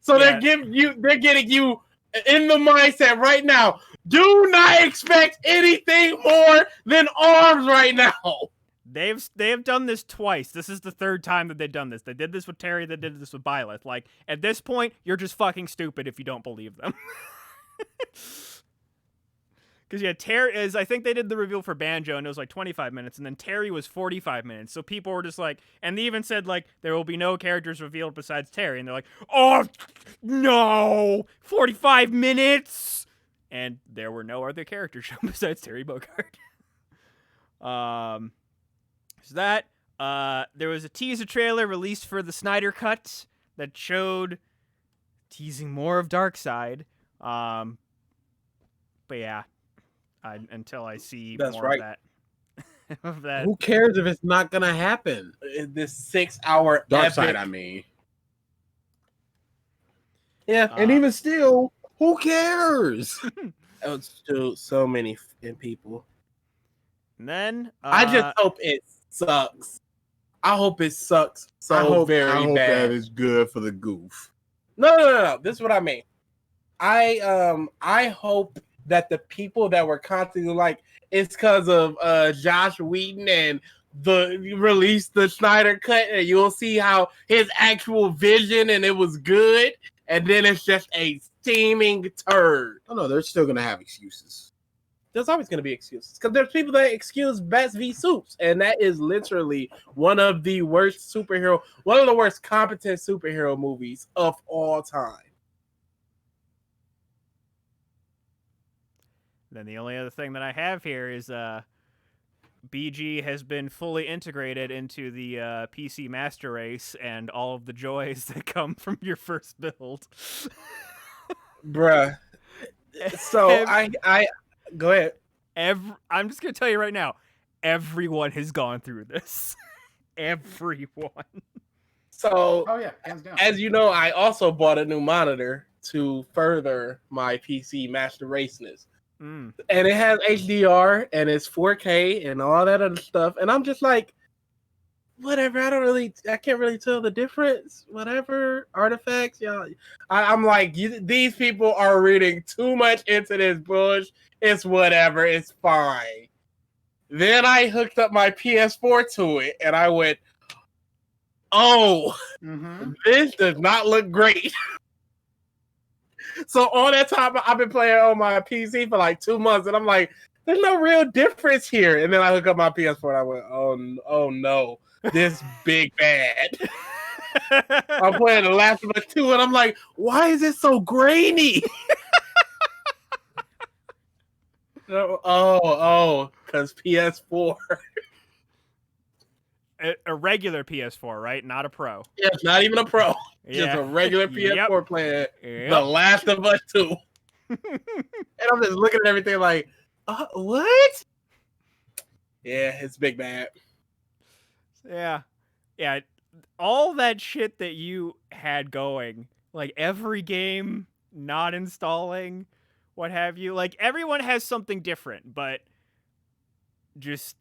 So Yeah. they're getting you in the mindset right now. Do not expect anything more than arms right now. They have done this twice. This is the third time that they've done this. They did this with Terry. They did this with Byleth. Like, at this point, you're just fucking stupid if you don't believe them. Because, yeah, Terry is... I think they did the reveal for Banjo, and it was like 25 minutes, and then Terry was 45 minutes. So people were just like... And they even said, like, there will be no characters revealed besides Terry. And they're like, oh, no! 45 minutes! And there were no other characters shown besides Terry Bogard. So that, there was a teaser trailer released for the Snyder Cut that showed teasing more of Darkseid. But yeah, until I see That's more right. of that. Of that. Who cares if it's not going to happen? This 6-hour Darkseid, epic. I mean. Yeah. And even still, who cares? It's still so many people. And then, I just hope it sucks. I hope it sucks I hope very bad. that is good for the goof. No. This is what I mean. I hope that the people that were constantly like, it's because of Josh Whedon and release the Snyder Cut, and you'll see how his actual vision and it was good, and then it's just a steaming turd. Oh, no, they're still going to have excuses. There's always going to be excuses because there's people that excuse Bats v Soups, and that is literally one of the worst competent superhero movies of all time. Then the only other thing that I have here is BG has been fully integrated into the PC Master Race and all of the joys that come from your first build. Bruh. So I go ahead. I'm just gonna tell you right now, everyone has gone through this. Everyone. So, Oh yeah, hands down. as you know, I also bought a new monitor to further my PC master raceness. Mm. And it has HDR and it's 4K and all that other stuff. And I'm just like, whatever. I can't really tell the difference. Whatever artifacts, y'all. I'm like, these people are reading too much into this bush. It's whatever. It's fine. Then I hooked up my PS4 to it and I went, oh, this does not look great. So all that time I've been playing on my PC for like 2 months and I'm like, there's no real difference here. And then I hook up my PS4 and I went, oh no, this big bad. I'm playing The Last of Us 2 and I'm like, why is it so grainy? Because PS4. A regular PS4, right? Not a Pro. Yeah, it's not even a Pro. Yeah. Just a regular PS4 playing Yep. The Last of Us 2. And I'm just looking at everything like, what? Yeah, it's big bad. Yeah. Yeah. All that shit that you had going, like every game not installing, what have you. Like everyone has something different, but just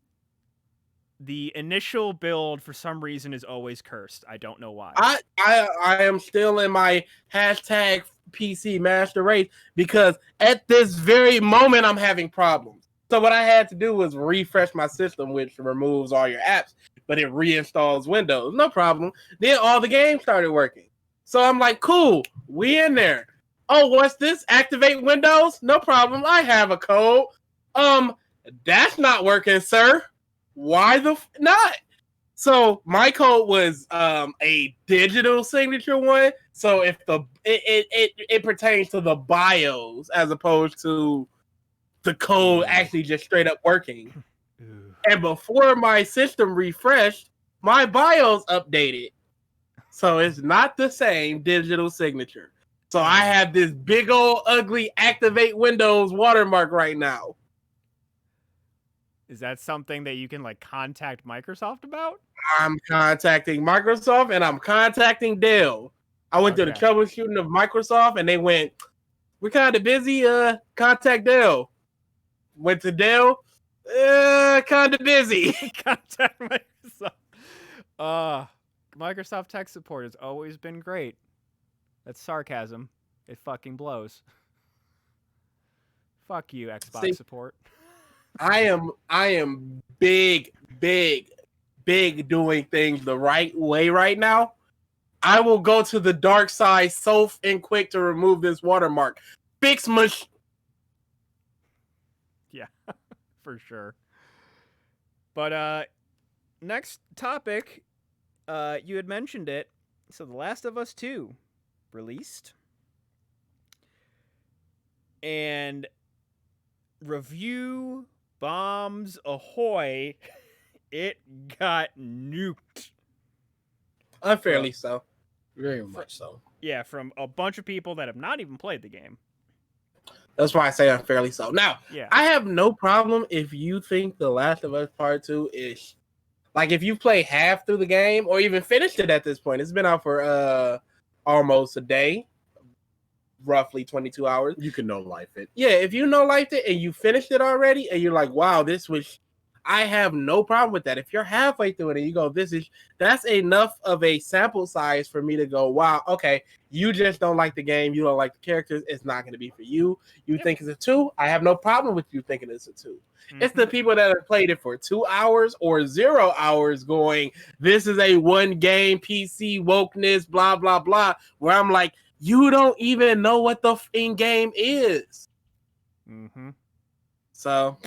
the initial build for some reason is always cursed. I don't know why. I am still in my hashtag PC master race because at this very moment I'm having problems. So what I had to do was refresh my system, which removes all your apps, but it reinstalls Windows. No problem. Then all the games started working. So I'm like, cool, we in there. Oh, what's this? Activate Windows? No problem. I have a code. That's not working, sir. Why the not? So my code was a digital signature one. So if it pertains to the BIOS as opposed to the code actually just straight up working. And before my system refreshed, my BIOS updated. So it's not the same digital signature. So I have this big old ugly activate Windows watermark right now. Is that something that you can like contact Microsoft about? I'm contacting Microsoft and I'm contacting Dell. I went to the troubleshooting of Microsoft and they went, we're kind of busy. Contact Dell. Went to Dell. Kind of busy. Contact Microsoft. Microsoft tech support has always been great. That's sarcasm. It fucking blows. Fuck you, Xbox support. I am big doing things the right way right now. I will go to the dark side so and quick to remove this watermark. Fix mush. Yeah, for sure. But next topic, you had mentioned it. So The Last of Us 2 released. And review bombs ahoy, it got nuked. Unfairly so. Very much so. Yeah, from a bunch of people that have not even played the game. That's why I say unfairly so. Now, yeah. I have no problem if you think The Last of Us Part 2 is... Like, if you play half through the game, or even finished it at this point. It's been out for almost a day. Roughly 22 hours. You can no-life it. Yeah, if you no-lifed it and you finished it already, and you're like, wow, this was... I have no problem with that. If you're halfway through it and you go, that's enough of a sample size for me to go, wow, okay, you just don't like the game, you don't like the characters, it's not going to be for you. You think it's a 2? I have no problem with you thinking it's a 2. Mm-hmm. It's the people that have played it for 2 hours or 0 hours going, this is a one-game PC wokeness, blah, blah, blah, where I'm like, you don't even know what the in-game is. Mm-hmm. So...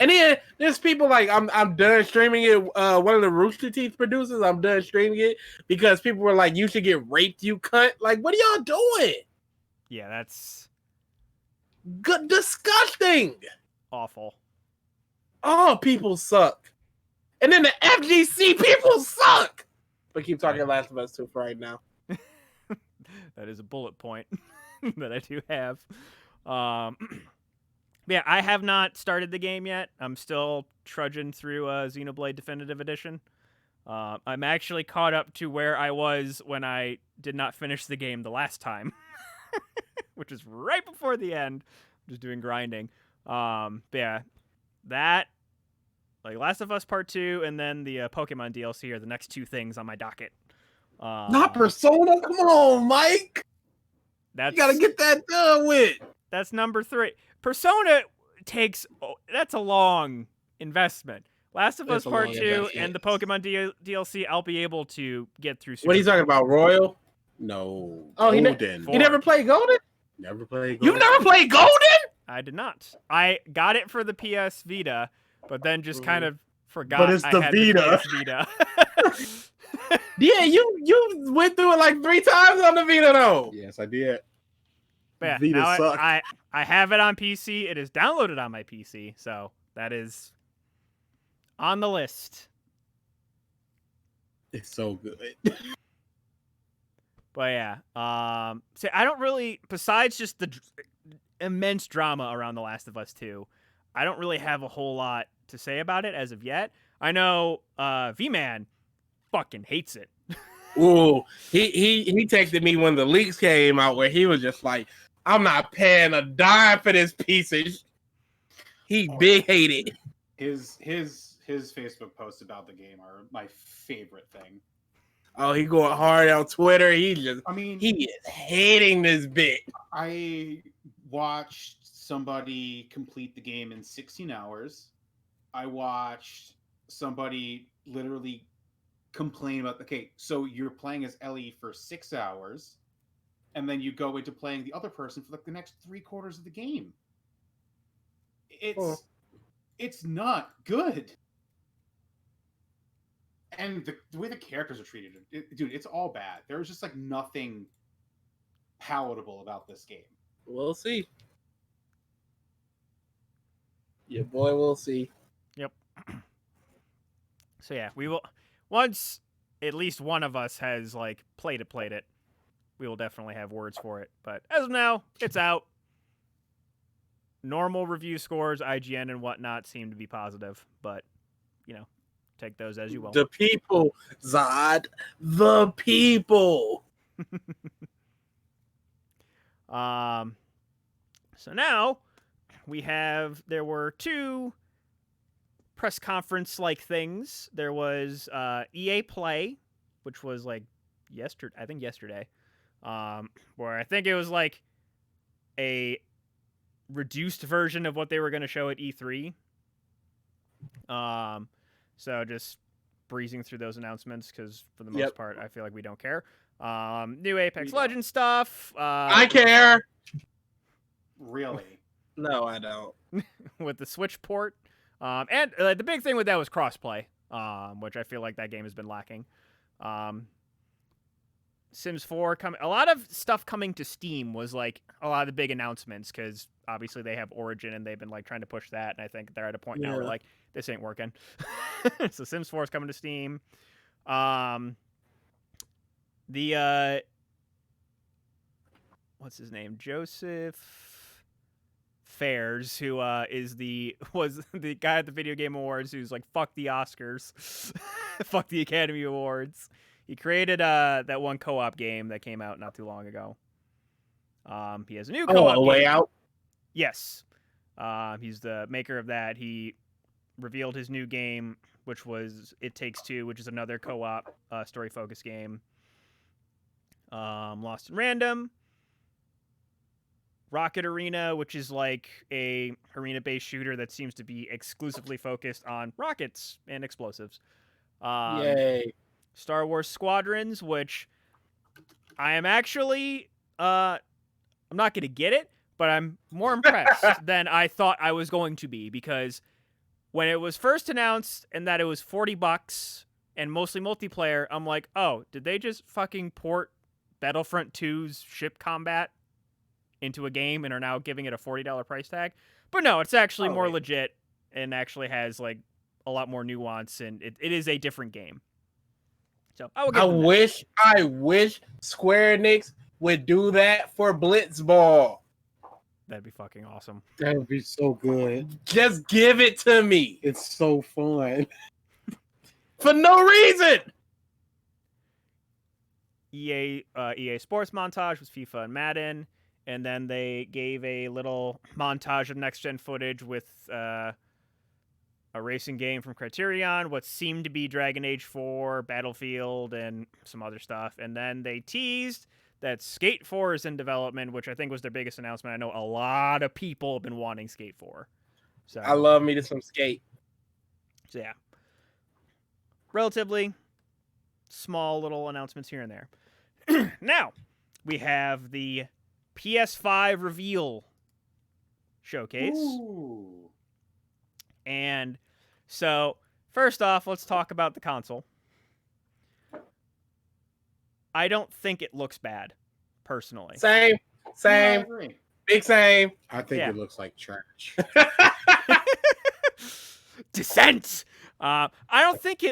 And then there's people like I'm done streaming it. One of the Rooster Teeth producers, I'm done streaming it because people were like, "You should get raped, you cunt!" Like, what are y'all doing? Yeah, that's good, disgusting, awful. Oh, people suck. And then the FGC people suck. But keep talking Last of Us 2 for right now. That is a bullet point that I do have. Yeah, I have not started the game yet. I'm still trudging through Xenoblade Definitive Edition. I'm actually caught up to where I was when I did not finish the game the last time, which is right before the end. I'm just doing grinding. But yeah, that, like Last of Us Part 2 and then the Pokemon DLC are the next two things on my docket. Not Persona. Come on, Mike. You gotta get that done with. That's number 3. Persona that's a long investment. Last of Us Part 2 and the Pokemon DLC, I'll be able to get through. What are you talking about, Royal? No. Oh, Golden. he never played Golden? Never played Golden. You've never played Golden? I did not. I got it for the PS Vita, but then just kind of forgot But it's the I had Vita. the PS Vita. Yeah, you went through it like 3 times on the Vita, though. Yes, I did. But yeah, Vita now sucked. I have it on PC. It is downloaded on my PC, so that is on the list. It's so good. But yeah, so I don't really, besides just the immense drama around The Last of Us 2, I don't really have a whole lot to say about it as of yet. I know V-Man fucking hates it. Ooh, he texted me when the leaks came out where he was just like, I'm not paying a dime for this piece of He big hated. His Facebook posts about the game are my favorite thing. Oh, he going hard on Twitter. He is hating this bit. I watched somebody complete the game in 16 hours. I watched somebody literally complain about, okay, so you're playing as Ellie for 6 hours, and then you go into playing the other person for like the next 3/4 of the game. It's not good. And the way the characters are treated, dude, it's all bad. There's just like nothing palatable about this game. We'll see. Yeah, boy, we'll see. Yep. So yeah, we will, once at least one of us has like played it, we will definitely have words for it. But as of now, it's out. Normal review scores, IGN and whatnot, seem to be positive, but you know, take those as you will. The people, Zod. The people. So now there were 2 press conference like things. There was EA Play, which was like yesterday. Where I think it was like a reduced version of what they were going to show at E3. So just breezing through those announcements because for the most part, I feel like we don't care. New Apex Legends stuff. I care. Really? No, I don't. With the Switch port. And the big thing with that was crossplay, which I feel like that game has been lacking. Sims 4 a lot of stuff coming to Steam was like a lot of the big announcements because obviously they have Origin and they've been like trying to push that, and I think they're at a point now where like this ain't working. So Sims 4 is coming to Steam. The what's his name? Joseph Fares, who was the guy at the Video Game Awards who's like, fuck the Oscars, fuck the Academy Awards. He created that one co-op game that came out not too long ago. He has a new co-op A Way game. Out? Yes. He's the maker of that. He revealed his new game, which was It Takes Two, which is another co-op story-focused game. Lost in Random. Rocket Arena, which is like a arena-based shooter that seems to be exclusively focused on rockets and explosives. Yay. Star Wars Squadrons, which I am actually, I'm not going to get it, but I'm more impressed than I thought I was going to be, because when it was first announced and that it was $40 and mostly multiplayer, I'm like, oh, did they just fucking port Battlefront 2's ship combat into a game and are now giving it a $40 price tag? But no, it's actually more legit and actually has like a lot more nuance, and it is a different game. So I wish Square Enix would do that for Blitzball. That'd be fucking awesome. That would be so good. Just give it to me It's so fun. for no reason. EA Sports montage was FIFA and Madden, and then they gave a little montage of next gen footage with a racing game from Criterion, what seemed to be Dragon Age 4, Battlefield, and some other stuff. And then they teased that Skate 4 is in development, which I think was their biggest announcement. I know a lot of people have been wanting Skate 4. So I love me to some Skate. So yeah, relatively small little announcements here and there. Now, we have the PS5 reveal showcase. Ooh. And so, first off, let's talk about the console. I don't think it looks bad, personally. Same, No, I agree. big same. I think Yeah. it looks like trash. Dissent! I don't think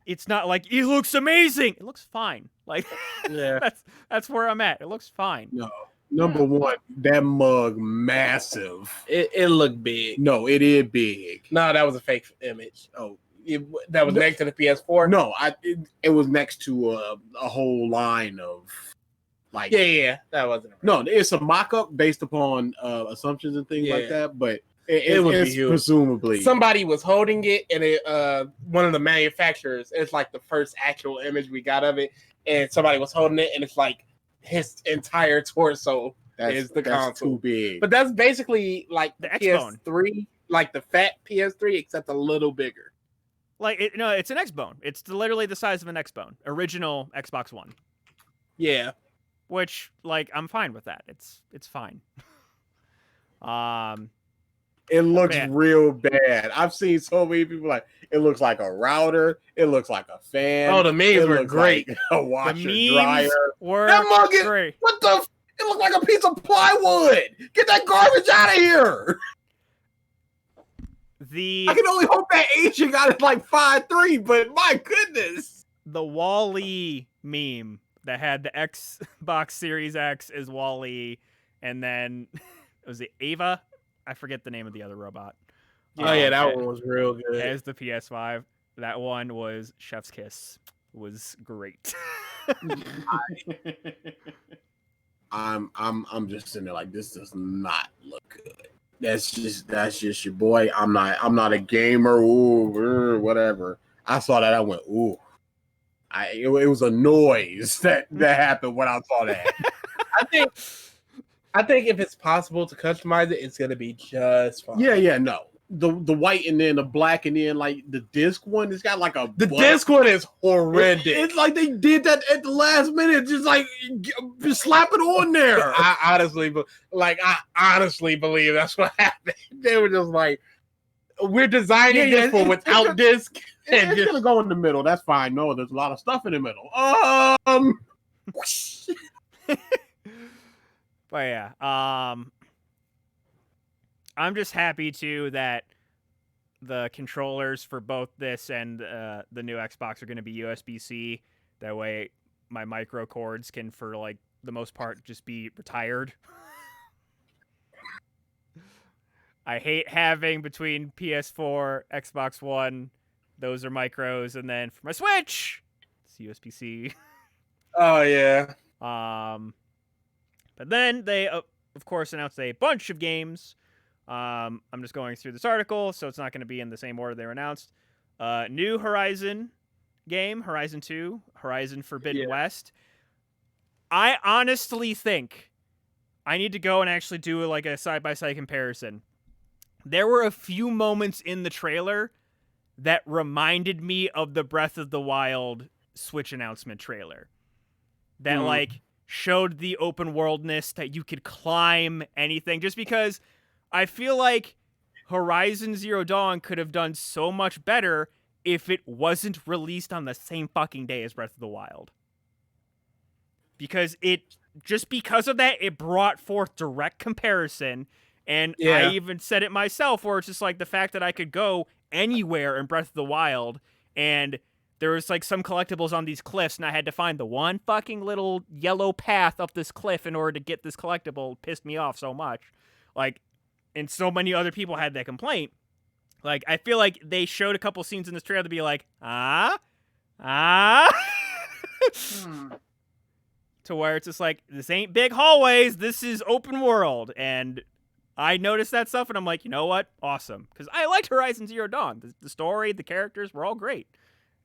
it's not like, it looks amazing! It looks fine. Like, Yeah. that's where I'm at. It looks fine. No. Number one, that mug massive. It looked big. No, it is big. No, that was a fake image. Oh That was next to the PS4. no, it was next to a whole line of like Yeah, that wasn't. No, it's a mock-up based upon assumptions and things like Yeah. that, but It would be it's huge. presumably Somebody was holding it, and one of the manufacturers. It's like the first actual image we got of it, and somebody was holding it, and it's like his entire torso is the that's console. too big. But that's basically like The the X-Bone. PS3, like the fat PS3, except a little bigger. Like, it's an X-Bone. It's literally the size of an X-Bone. Original Xbox One. Yeah, Which, like, I'm fine with that. It's fine. It looks Man. real bad. I've seen so many people like it looks like a router. It looks like a fan. Oh, the memes it were looks great. like a The washer memes dryer. were That mug is great. what the? It looked like a piece of plywood. Get that garbage out of here. The I can only hope that Asian got it like 5'3", but my goodness. Wall-E meme that had the Xbox Series X as Wall-E, and then was it Ava? I forget the name of the other robot. oh yeah, that as- one was real good. As the PS5, that one was Chef's Kiss. Was great. I'm just sitting there like this does not look good. That's just your boy. I'm not a gamer. Ooh, whatever. I saw that. I went ooh. It was a noise that happened when I saw that. I think if it's possible to customize it, it's gonna be just fine. yeah, no. The white and then the black and then like the disc one, it's got like a The butt. disc one is horrendous. It's like they did that at the last minute, just like just slap it on there. I honestly believe that's what happened. They were just like, we're designing Yeah, this for without disc. And It's just, gonna go in the middle. That's fine. No, there's a lot of stuff in the middle. But yeah, I'm just happy too that the controllers for both this and the new Xbox are going to be USB-C. That way, my micro cords can, for like the most part, just be retired. I hate having between PS4, Xbox One. Those are micros, and then for my Switch, it's USB-C. oh yeah. But then they, of course, announced a bunch of games. I'm just going through this article, so it's not going to be in the same order they were announced. New Horizon game, Horizon 2, Horizon Forbidden West. I honestly think I need to go and actually do like a side-by-side comparison. There were a few moments in the trailer that reminded me of the Breath of the Wild Switch announcement trailer. That like showed the open worldness that you could climb anything, just because I feel like Horizon Zero Dawn could have done so much better if it wasn't released on the same fucking day as Breath of the Wild. Because because of that, it brought forth direct comparison. And I even said it myself, where it's just like the fact that I could go anywhere in Breath of the Wild, and there was like some collectibles on these cliffs, and I had to find the one fucking little yellow path up this cliff in order to get this collectible. It pissed me off so much. Like, and so many other people had that complaint. Like, I feel like they showed a couple scenes in this trailer to be like, to where it's just like, this ain't big hallways, this is open world. And I noticed that stuff, and I'm like, you know what? Awesome. Because I liked Horizon Zero Dawn. The story, the characters were all great.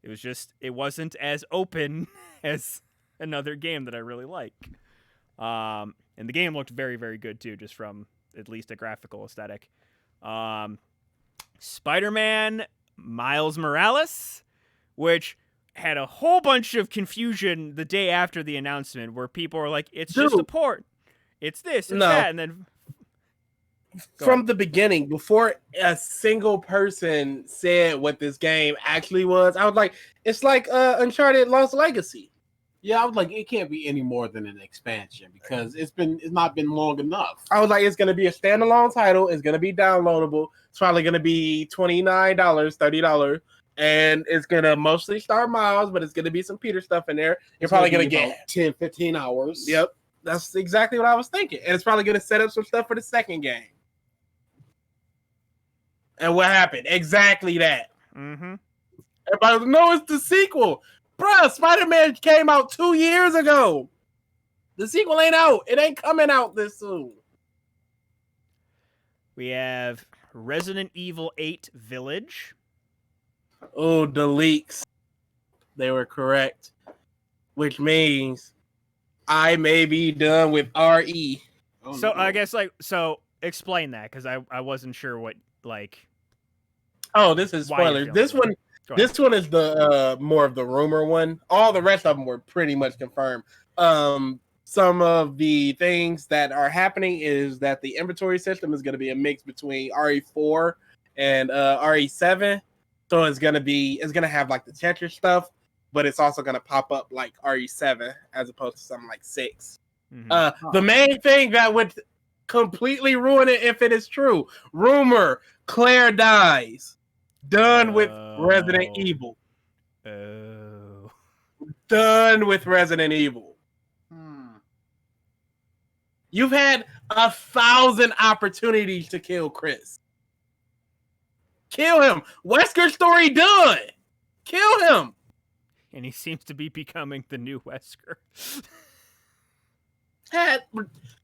It was just, it wasn't as open as another game that I really like. And the game looked very, very good, too, just from at least a graphical aesthetic. Spider-Man Miles Morales, which had a whole bunch of confusion the day after the announcement, where people were like, it's just a port. It's this, it's that, and then... From the beginning, before a single person said what this game actually was, I was like, it's like Uncharted Lost Legacy. Yeah, I was like, it can't be any more than an expansion because it's not been long enough. I was like, it's gonna be a standalone title, it's gonna be downloadable, it's probably gonna be $29, $30, and it's gonna mostly star Miles, but it's gonna be some Peter stuff in there. You're probably gonna get 10, 15 hours. Yep. That's exactly what I was thinking. And it's probably gonna set up some stuff for the second game. And what happened? Exactly that. Mm-hmm. Everybody was, no, it's the sequel. Bruh, Spider-Man came out 2 years ago. The sequel ain't out. It ain't coming out this soon. We have Resident Evil 8 Village. Oh, the leaks. They were correct. Which means I may be done with RE. Oh, so, no. I guess, like, so explain that, because I wasn't sure what, like... Oh, this is spoilers. This one is the more of the rumor one. All the rest of them were pretty much confirmed. Some of the things that are happening is that the inventory system is going to be a mix between RE4 and RE7. So it's going to have like the Tetris stuff, but it's also going to pop up like RE7 as opposed to something like 6. Mm-hmm. The main thing that would completely ruin it if it is true. Rumor, Claire dies. Done with Resident Evil. Done with Resident Evil. You've had 1,000 opportunities to kill Chris. Kill him. Wesker's story done. Kill him. And he seems to be becoming the new Wesker.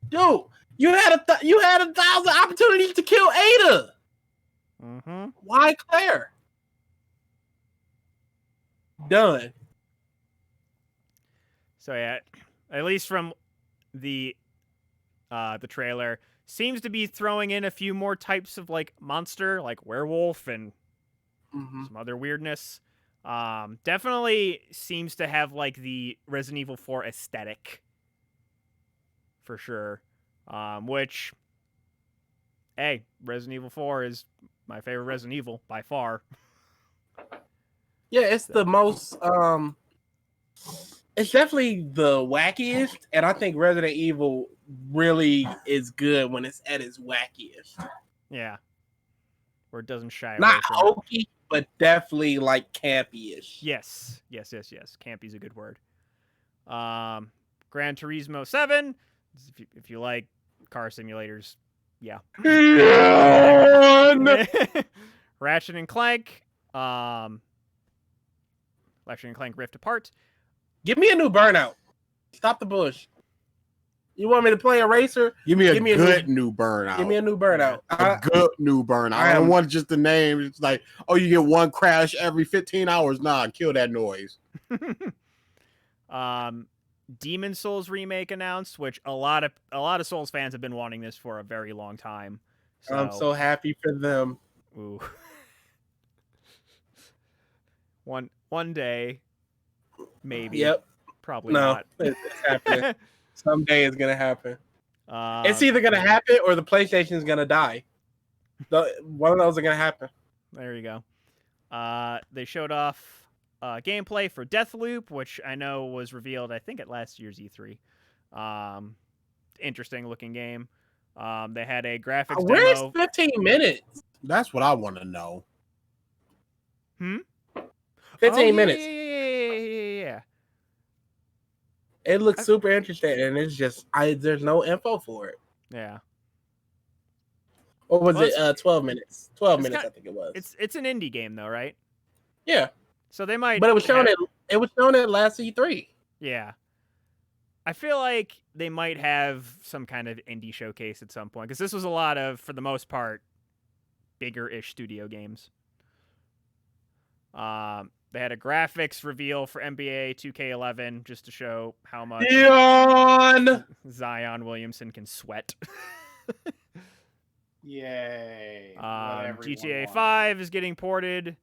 Dude, you had 1,000 opportunities to kill Ada. Mm-hmm. Why Claire? Done. So yeah, at least from the trailer, seems to be throwing in a few more types of like monster, like werewolf and some other weirdness. Definitely seems to have like the Resident Evil 4 aesthetic for sure. Which, hey, Resident Evil 4 is my favorite Resident Evil by far. Yeah, it's the most it's definitely the wackiest, and I think Resident Evil really is good when it's at its wackiest. Yeah. Where it doesn't shy away not from hokey, it. But definitely like campy-ish. Yes. Campy's a good word. Gran Turismo 7. If you like car simulators, yeah. Ratchet and Clank. Ratchet and Clank Rift Apart. Give me a new Burnout. Stop the bush. You want me to play a racer? Give me a good new Burnout. Give me a new Burnout. A good new Burnout. I don't want just the name. It's like, oh, you get one crash every 15 hours. Nah, kill that noise. Demon Souls remake announced, which a lot of Souls fans have been wanting this for a very long time. So, I'm so happy for them. Ooh. One day, maybe. Yep. Probably not. It's happening. Someday it's gonna happen. It's either gonna happen or the PlayStation's gonna die. One of those are gonna happen. There you go. They showed off gameplay for Deathloop, which I know was revealed, I think, at last year's E3. Interesting looking game. They had a graphics Where's demo. 15 minutes? That's what I want to know. 15 yeah, minutes. Yeah. It looks super interesting, and it's just there's no info for it. Yeah. Or was Well, it 12 minutes? 12 minutes, kind I think it was. it's an indie game though, right? Yeah, So they might. but it was shown at last E3. Yeah. I feel like they might have some kind of indie showcase at some point because this was a lot of, for the most part, bigger-ish studio games. They had a graphics reveal for NBA 2K11 just to show how much Zion Williamson can sweat. Yay! What everyone GTA wanted. 5 is getting ported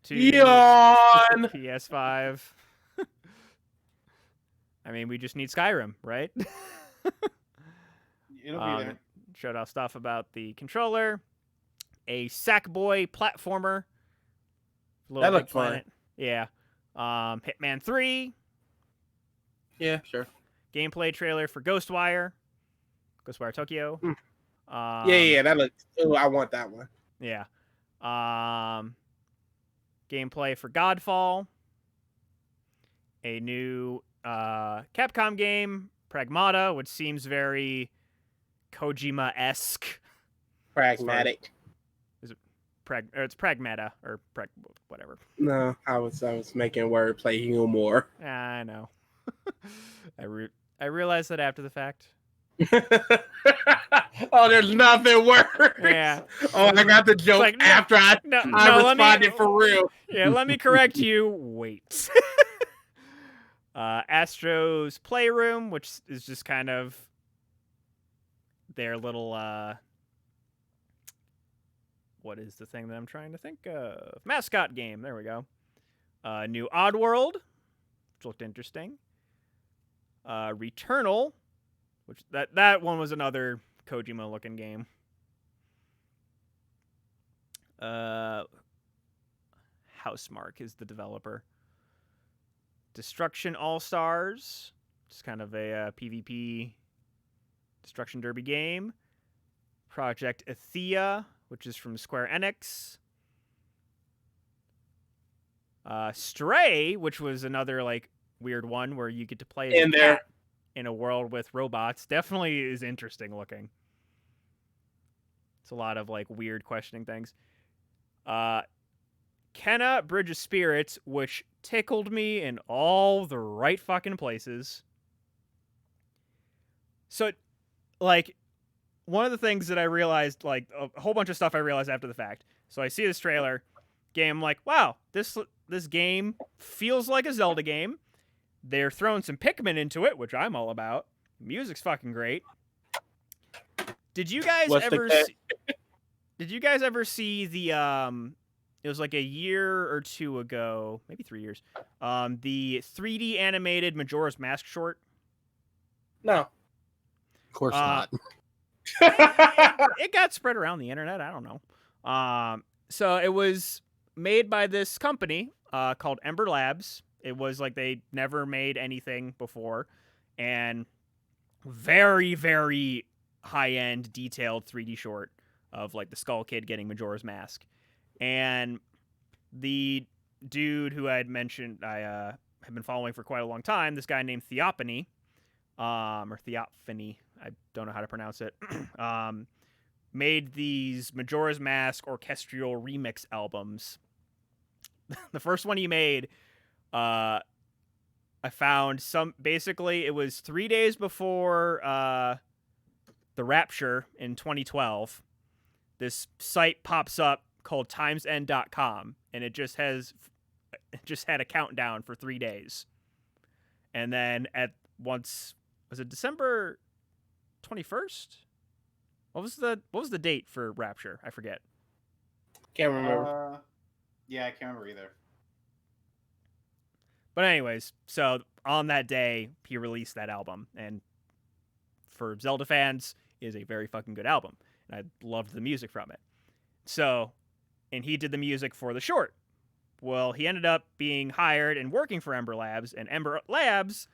to PS5. I mean, we just need Skyrim, right? It'll be there. Showed off stuff about the controller, a Sackboy platformer. That looked fun. Yeah. Hitman 3. Yeah, sure. Gameplay trailer for Ghostwire Tokyo. Yeah, that looks. Oh, I want that one. Yeah. Gameplay for Godfall. A new Capcom game, Pragmata, which seems very Kojima-esque. Pragmatic. Is it it's Pragmata or whatever. No, I was making wordplay humor. I know. I realized that after the fact. Oh, there's nothing worse. Yeah. Oh, I got the joke like, after I responded for real. Yeah, let me correct you. Wait. Astro's Playroom, which is just kind of their little what is the thing that I'm trying to think of? Mascot game. There we go. New Oddworld, which looked interesting. Returnal, which that one was another Kojima looking game. Housemarque is the developer. Destruction All-Stars, just kind of a PvP Destruction Derby game. Project Athea, which is from Square Enix. Stray, which was another like weird one where you get to play as a cat in a world with robots, definitely is interesting looking. It's a lot of like weird questioning things. Kenna Bridge of Spirits, which tickled me in all the right fucking places. So, like, one of the things that I realized, like, a whole bunch of stuff I realized after the fact. So I see this trailer, game, I'm like, wow, this game feels like a Zelda game. They're throwing some Pikmin into it, which I'm all about. Music's fucking great. Did you guys ever see the it was like a year or two ago, maybe 3 years, the 3D animated Majora's Mask short? No. Of course not. It got spread around the internet. I don't know. So it was made by this company called Ember Labs. It was like they never made anything before, and very, very high-end, detailed 3D short of like the Skull Kid getting Majora's Mask. And the dude who I had mentioned, I have been following for quite a long time, this guy named Theophany, or Theophany, I don't know how to pronounce it, made these Majora's Mask orchestral remix albums. The first one he made, I found basically it was 3 days before the Rapture in 2012. This site pops up called timesend.com, and it just had a countdown for 3 days. And then was it December 21st? What was the date for Rapture? I forget. Can't remember. Yeah, I can't remember either. But anyways, so on that day, he released that album, and for Zelda fans, it is a very fucking good album, and I loved the music from it. So, and he did the music for the short. Well, he ended up being hired and working for Ember Labs, and Ember Labs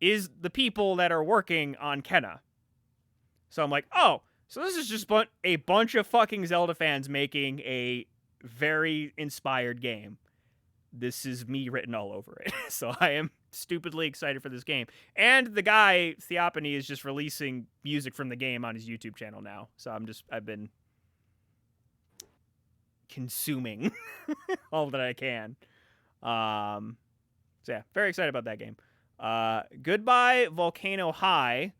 is the people that are working on Kenna. So I'm like, oh, so this is just a bunch of fucking Zelda fans making a very inspired game. this is me written all over it. So I am stupidly excited for this game. And the guy, Theopany, is just releasing music from the game on his YouTube channel now. So I've been consuming all that I can. So yeah, very excited about that game. Goodbye Volcano High,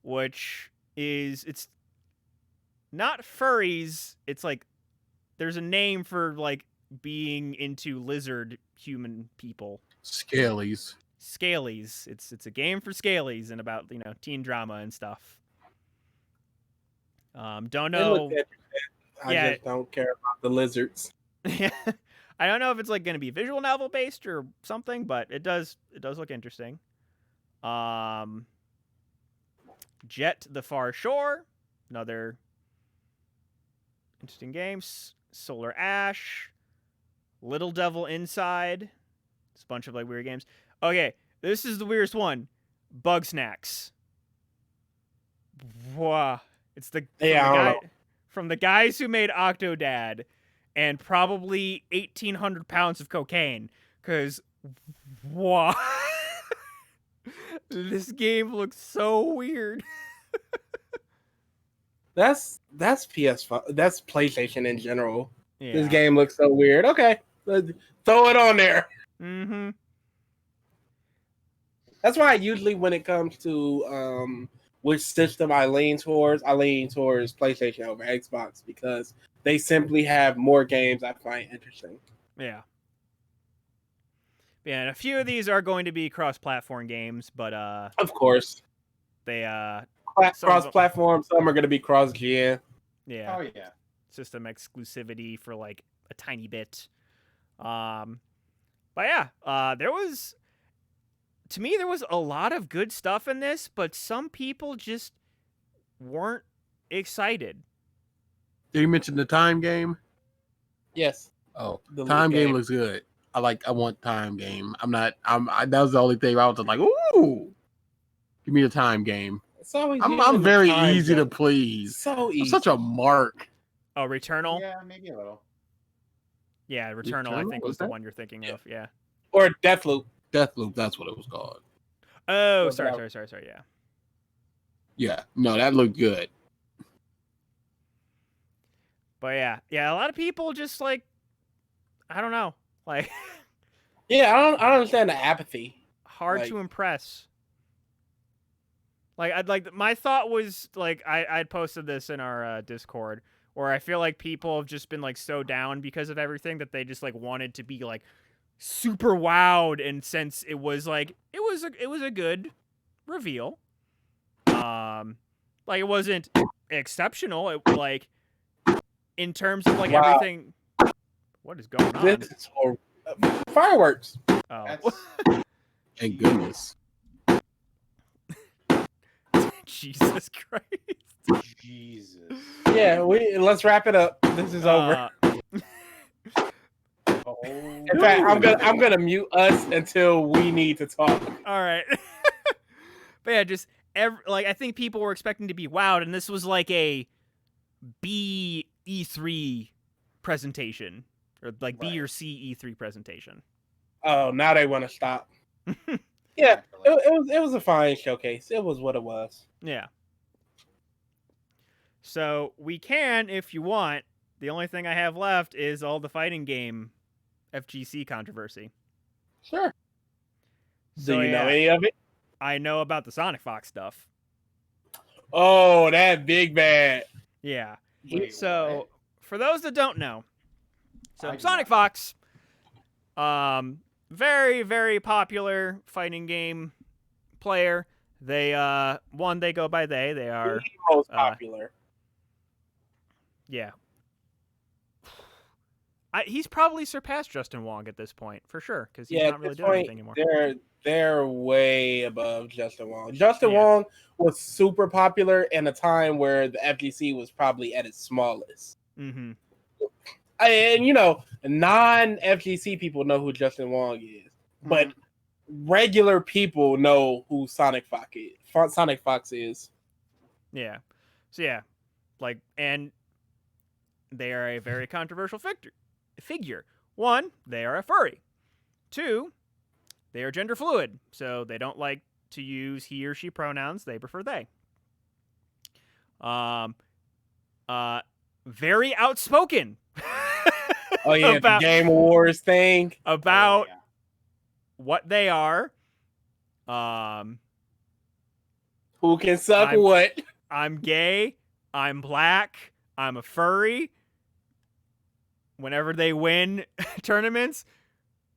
which it's not furries. It's like there's a name for like being into lizard human people. Scalies. Scalies. It's a game for scalies and about, you know, teen drama and stuff. Don't know. I just don't care about the lizards. Yeah. I don't know if it's like going to be visual novel based or something, but it does look interesting. Jet the Far Shore, another interesting game. Solar Ash, Little Devil Inside. It's a bunch of like weird games. Okay, this is the weirdest one. Bug Snacks. Wow. It's from the guys who made Octodad and probably 1,800 pounds of cocaine. Because, wow. This game looks so weird. That's PS5. That's PlayStation in general. Yeah. This game looks so weird. Okay, throw it on there. Mm-hmm. That's why usually when it comes to which system I lean towards PlayStation over Xbox because they simply have more games I find interesting. Yeah. Yeah, and a few of these are going to be cross-platform games, but of course they cross-platform. Some are going to be cross-gen. Yeah. Oh yeah. System exclusivity for like a tiny bit. But yeah, there was a lot of good stuff in this, but some people just weren't excited. Did you mention the time game? Yes. Oh, The time game. game looks good. I want time game. That was the only thing I was like, ooh, give me a time game. It's always I'm very easy to game. please. So easy. I'm such a mark. Oh, Returnal? Yeah, maybe a little. Yeah, Returnal I Returnal? think was the one you're thinking of, yeah. Or Deathloop. Deathloop, that's what it was called. Oh, Or sorry, yeah. Yeah, no, that looked good. But yeah, a lot of people just like, I don't know, like Yeah, I don't understand the apathy. hard Like- to impress. Like my thought was like I'd posted this in our Discord where I feel like people have just been like so down because of everything that they just like wanted to be like super wowed, and since it was like it was a good reveal. Like it wasn't exceptional. It like in terms of like Wow. everything. What is going on? This is horrible. Fireworks. Oh. That's Thank goodness. Jesus Christ. Jesus. Yeah, let's wrap it up. This is over. Oh. In fact, I'm gonna mute us until we need to talk. All right. But yeah, just I think people were expecting to be wowed, and this was like a B E3 presentation, or like B Right. or C E3 presentation. Oh, now they want to stop. Yeah, it was a fine showcase. It was what it was. Yeah. So we can, if you want. The only thing I have left is all the fighting game FGC controversy. Sure. So, Do you know yeah, any of it? I know about the Sonic Fox stuff. Oh, that big bad. Yeah. Wait, So, what? for those that don't know, so I do Sonic not. Fox, very, very popular fighting game player. They they go by they. They are The most popular. yeah. He's probably surpassed Justin Wong at this point for sure because he's Yeah, not at really this doing point, anything anymore. they're way above Justin Wong. Justin Yeah. Wong was super popular in a time where the FGC was probably at its smallest. Mm-hmm. And non-FGC people know who Justin Wong is, but regular people know who Sonic Fox is. Sonic Fox is. Yeah. So yeah, like, and they are a very controversial figure. One, they are a furry. 2, they are gender fluid, so they don't like to use he or she pronouns. They prefer they. Very outspoken. Oh yeah, about, the Game Wars thing. About what they are. Who can suck what? I'm gay. I'm black. I'm a furry. Whenever they win tournaments,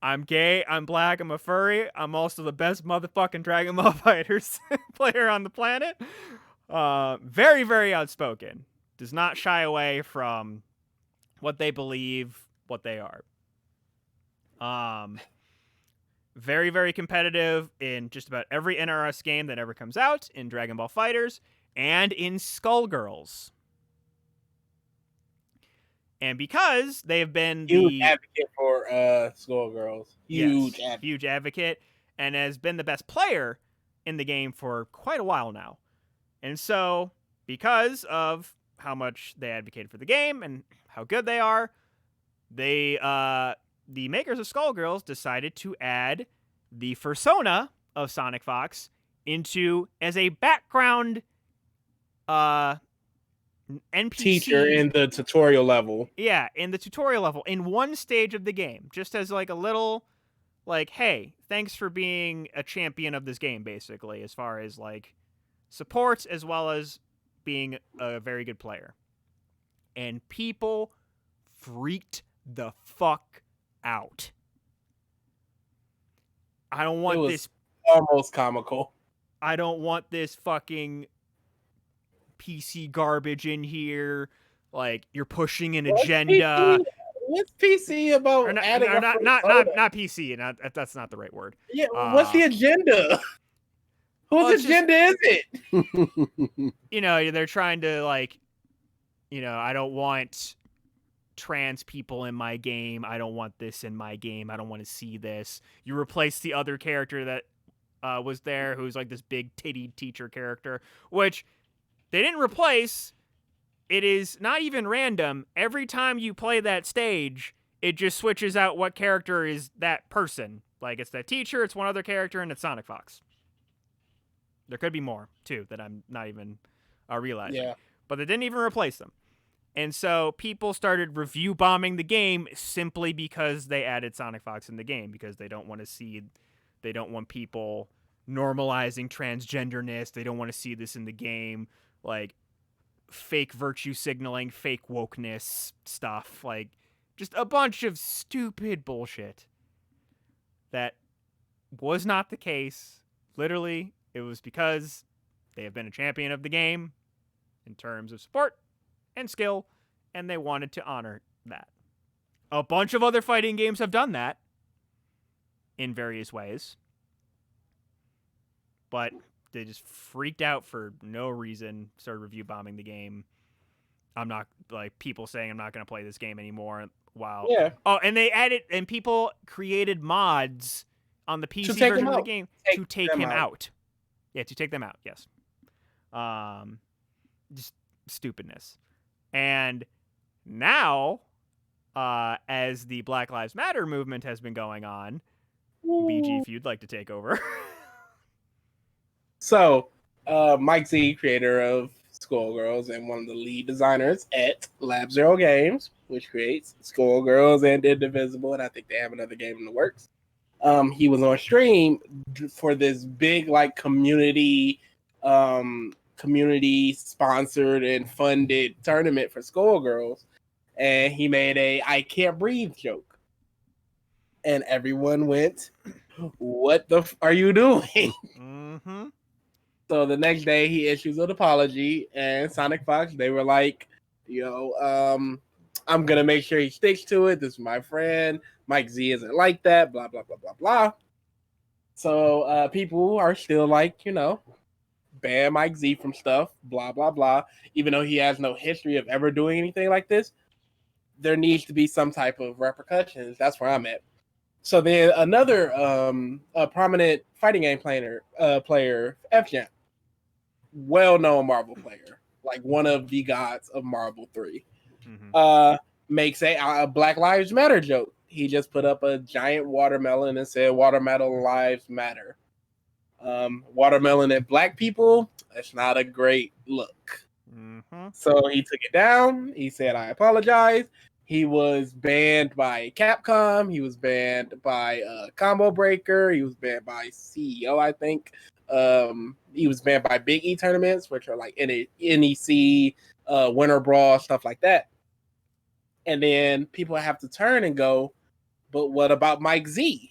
I'm gay. I'm black. I'm a furry. I'm also the best motherfucking Dragon Ball Fighters player on the planet. Very, very outspoken. Does not shy away from what they believe, what they are. Very, very competitive in just about every NRS game that ever comes out, in Dragon Ball Fighters, and in Skullgirls. And because they've been huge advocate for Skullgirls. Huge advocate, and has been the best player in the game for quite a while now. And so, because of how much they advocated for the game and how good they are, the makers of Skullgirls decided to add the fursona of Sonic Fox into as a background NPC teacher in the tutorial level. Yeah, in the tutorial level, in one stage of the game, just as like a little, like, hey, thanks for being a champion of this game, basically, as far as like support as well as being a very good player. And people freaked the fuck out. I don't want this. Almost comical. I don't want this fucking PC garbage in here. Like, you're pushing an agenda. What's PC about? Or not PC. That's not the right word. Yeah, what's the agenda? Whose agenda is it? You know, they're trying to, like, you know, I don't want trans people in my game. I don't want this in my game. I don't want to see this. You replace the other character that was there, who's like this big titty teacher character, which they didn't replace. It is not even random. Every time you play that stage, it just switches out what character is that person. Like, it's that teacher, it's one other character, and it's Sonic Fox. There could be more, too, that I'm not even realizing. Yeah. But they didn't even replace them. And so people started review bombing the game simply because they added Sonic Fox in the game, because they don't want people normalizing transgenderness. They don't want to see this in the game. Like, fake virtue signaling, fake wokeness stuff. Like, just a bunch of stupid bullshit that was not the case. Literally, it was because they have been a champion of the game in terms of support and skill, and they wanted to honor that. A bunch of other fighting games have done that in various ways, but they just freaked out for no reason, started review bombing the game. I'm not, like, people saying I'm not going to play this game anymore. Wow. Yeah. Oh, and they added, and people created mods on the PC version of the game to take him out. Yeah, to take them out, yes. Just stupidness. And now, as the Black Lives Matter movement has been going on, BG, if you'd like to take over. So, Mike Z, creator of Skullgirls and one of the lead designers at Lab Zero Games, which creates Skullgirls and Indivisible, and I think they have another game in the works. He was on stream for this big, like, community sponsored and funded tournament for Skullgirls, and he made a "I can't breathe" joke, and everyone went, "What the are you doing?" Mm-hmm. So the next day he issues an apology, and Sonic Fox, they were like, I'm going to make sure he sticks to it. This is my friend. Mike Z isn't like that, blah, blah, blah, blah, blah. So people are still like, ban Mike Z from stuff, blah, blah, blah. Even though he has no history of ever doing anything like this, there needs to be some type of repercussions. That's where I'm at. So then another prominent fighting game player, FGC, well-known Marvel player, like one of the gods of Marvel 3, makes a Black Lives Matter joke. He just put up a giant watermelon and said, "Watermelon lives matter." Watermelon and black people, that's not a great look. Mm-hmm. So he took it down. He said, "I apologize." He was banned by Capcom. He was banned by Combo Breaker. He was banned by CEO, I think. He was banned by Big E tournaments, which are like NEC, Winter Brawl, stuff like that. And then people have to turn and go, but what about Mike Z?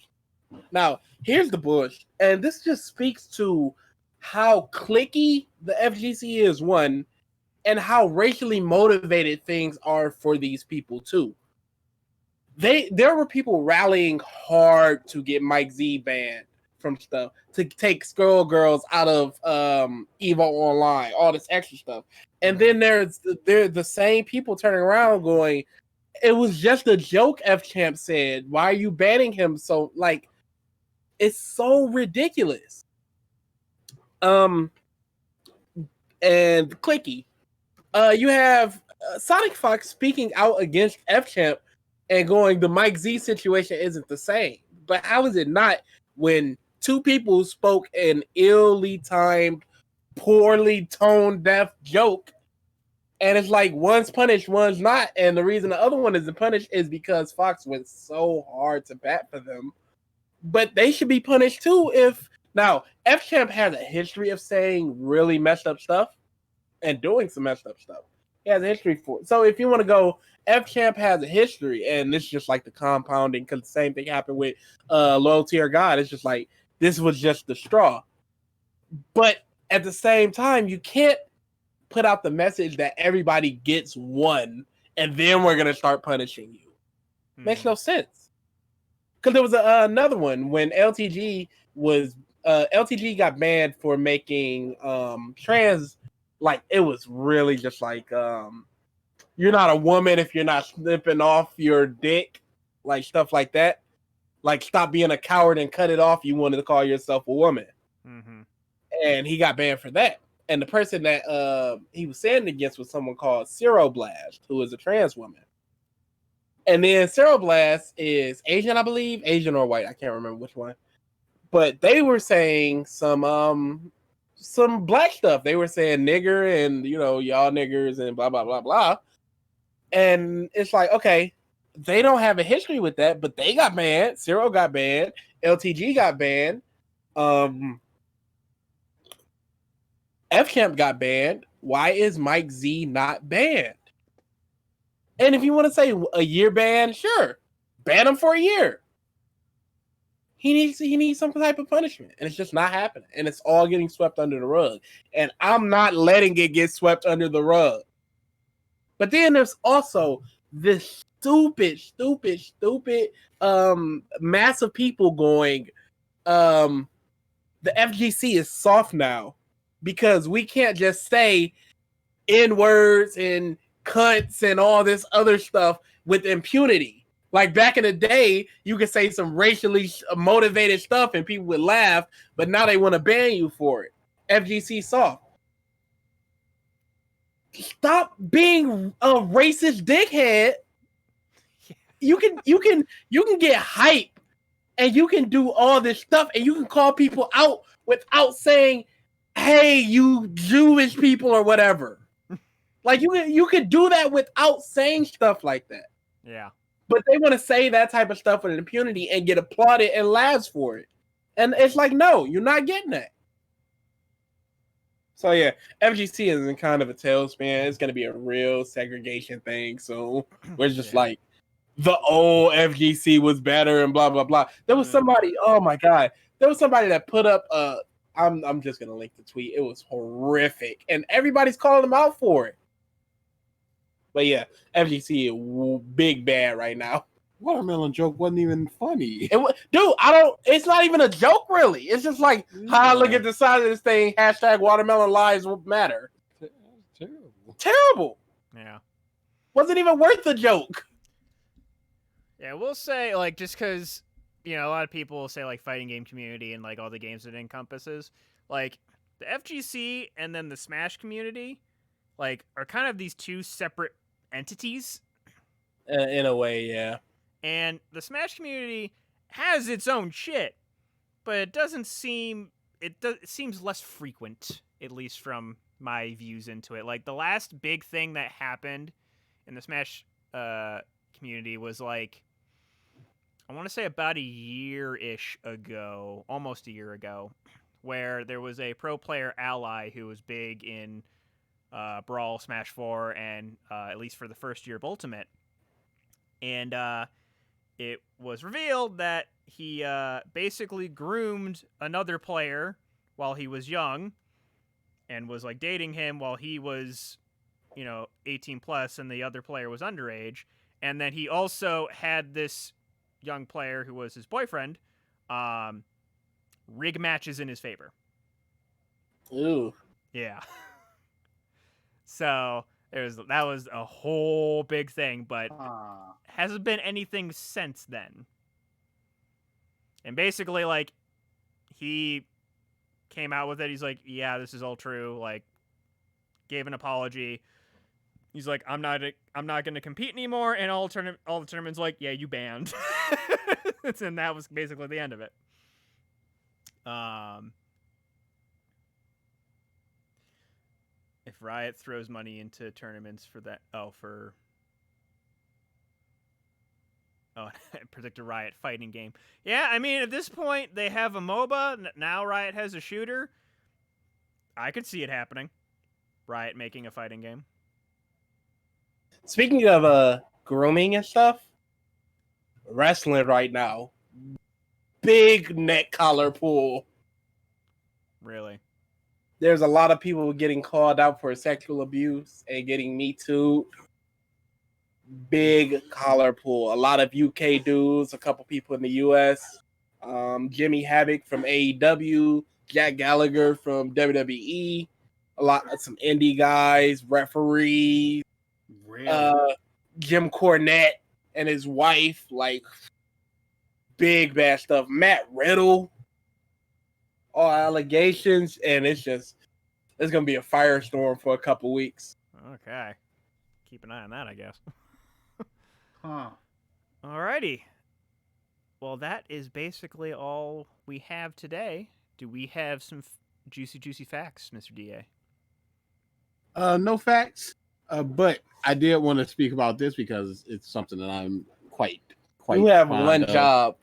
Now, here's the bush, and this just speaks to how cliquey the FGC is, one, and how racially motivated things are for these people too. There were people rallying hard to get Mike Z banned from stuff, to take Skull Girls out of Evo Online, all this extra stuff. And then there's the same people turning around going, "It was just a joke," F Champ said. "Why are you banning him?" So like, it's so ridiculous. And clicky. You have Sonic Fox speaking out against F Champ and going, "The Mike Z situation isn't the same." But how is it not when two people spoke an illy timed, poorly toned deaf joke, and it's like one's punished, one's not, and the reason the other one isn't punished is because Fox went so hard to bat for them. But they should be punished too. If now F Champ has a history of saying really messed up stuff and doing some messed up stuff. He has a history for it. So if you want to go, F Champ has a history, and this is just like the compounding, because the same thing happened with Loyalty or God. It's just like this was just the straw. But at the same time, you can't put out the message that everybody gets one, and then we're gonna start punishing you. Makes no sense. Because there was another one when LTG got banned for making trans, like, it was really just like you're not a woman if you're not snipping off your dick, like stuff like that. Like, stop being a coward and cut it off. You wanted to call yourself a woman. Mm-hmm. And he got banned for that. And the person that he was standing against was someone called Zero Blast, who is a trans woman. And then Zero Blast is Asian, I believe. Asian or white. I can't remember which one. But they were saying some black stuff. They were saying nigger and, y'all niggers and blah, blah, blah, blah. And it's like, okay, they don't have a history with that, but they got banned. Zero got banned. LTG got banned. F Champ got banned. Why is Mike Z not banned? And if you want to say a year ban, sure, ban him for a year. He needs some type of punishment, and it's just not happening. And it's all getting swept under the rug. And I'm not letting it get swept under the rug. But then there's also this stupid mass of people going, the FGC is soft now because we can't just say N-words and cunts and all this other stuff with impunity. Like back in the day, you could say some racially motivated stuff and people would laugh, but now they want to ban you for it. FGC soft. Stop being a racist dickhead. You can get hype and you can do all this stuff and you can call people out without saying, "Hey, you Jewish people," or whatever. Like you could do that without saying stuff like that. Yeah. But they want to say that type of stuff with impunity and get applauded and laughs for it. And it's like, no, you're not getting that. So yeah, FGC is in kind of a tailspin. It's going to be a real segregation thing. So we're just like, the old FGC was better and blah, blah, blah. There was somebody, oh my God. There was somebody that put up, I'm just going to link the tweet. It was horrific. And everybody's calling them out for it. But yeah, FGC is big bad right now. Watermelon joke wasn't even funny. It's not even a joke, really. It's just like, how I look at the side of this thing, hashtag watermelon lives matter. Terrible. Yeah. Wasn't even worth the joke. Yeah, we'll say, like, just because, a lot of people say, like, fighting game community and, like, all the games it encompasses. Like, the FGC and then the Smash community, like, are kind of these two separate entities. In a way, yeah. And the Smash community has its own shit, but it doesn't seem it seems less frequent, at least from my views into it. Like the last big thing that happened in the Smash community was like, I want to say about a year-ish ago, almost a year ago, where there was a pro player ally who was big in Brawl, Smash 4, and at least for the first year of Ultimate. And it was revealed that he basically groomed another player while he was young and was like dating him while he was, 18 plus and the other player was underage. And then he also had this young player who was his boyfriend rig matches in his favor. Ooh. Yeah. So that was a whole big thing, but hasn't been anything since then. And basically, like, he came out with it. He's like, yeah, this is all true. Like, gave an apology. He's like, I'm not going to compete anymore. And all the tournaments like, yeah, you banned. And that was basically the end of it. If Riot throws money into tournaments for that, predict a Riot fighting game. Yeah, I mean, at this point, they have a MOBA. Now Riot has a shooter. I could see it happening. Riot making a fighting game. Speaking of grooming and stuff, wrestling right now, big neck collar pull. Really? There's a lot of people getting called out for sexual abuse and getting Me Too. Big collar pull. A lot of UK dudes, a couple people in the US. Jimmy Havoc from AEW, Jack Gallagher from WWE, some indie guys, referees, Really? Jim Cornette and his wife, like big bad stuff. Matt Riddle, all allegations, and it's gonna be a firestorm for a couple weeks. Okay. Keep an eye on that, I guess. Huh. Alrighty. Well, that is basically all we have today. Do we have some juicy facts, Mr. DA? No facts, but I did want to speak about this because it's something that I'm quite. You have one job.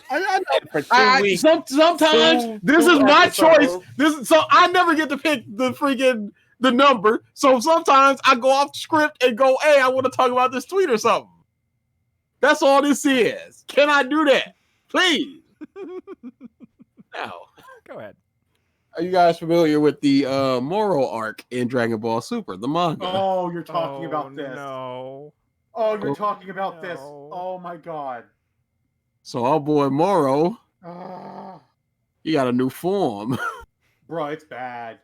I know for 2 weeks. Sometimes this is my choice. So I never get to pick the number. So sometimes I go off script and go, "Hey, I want to talk about this tweet or something." That's all this is. Can I do that, please? No. Go ahead. Are you guys familiar with the Moro arc in Dragon Ball Super, the manga? Oh, you're talking about this. No. Oh, you're talking about this. Oh my god. So our boy Moro, he got a new form. Bro, it's bad.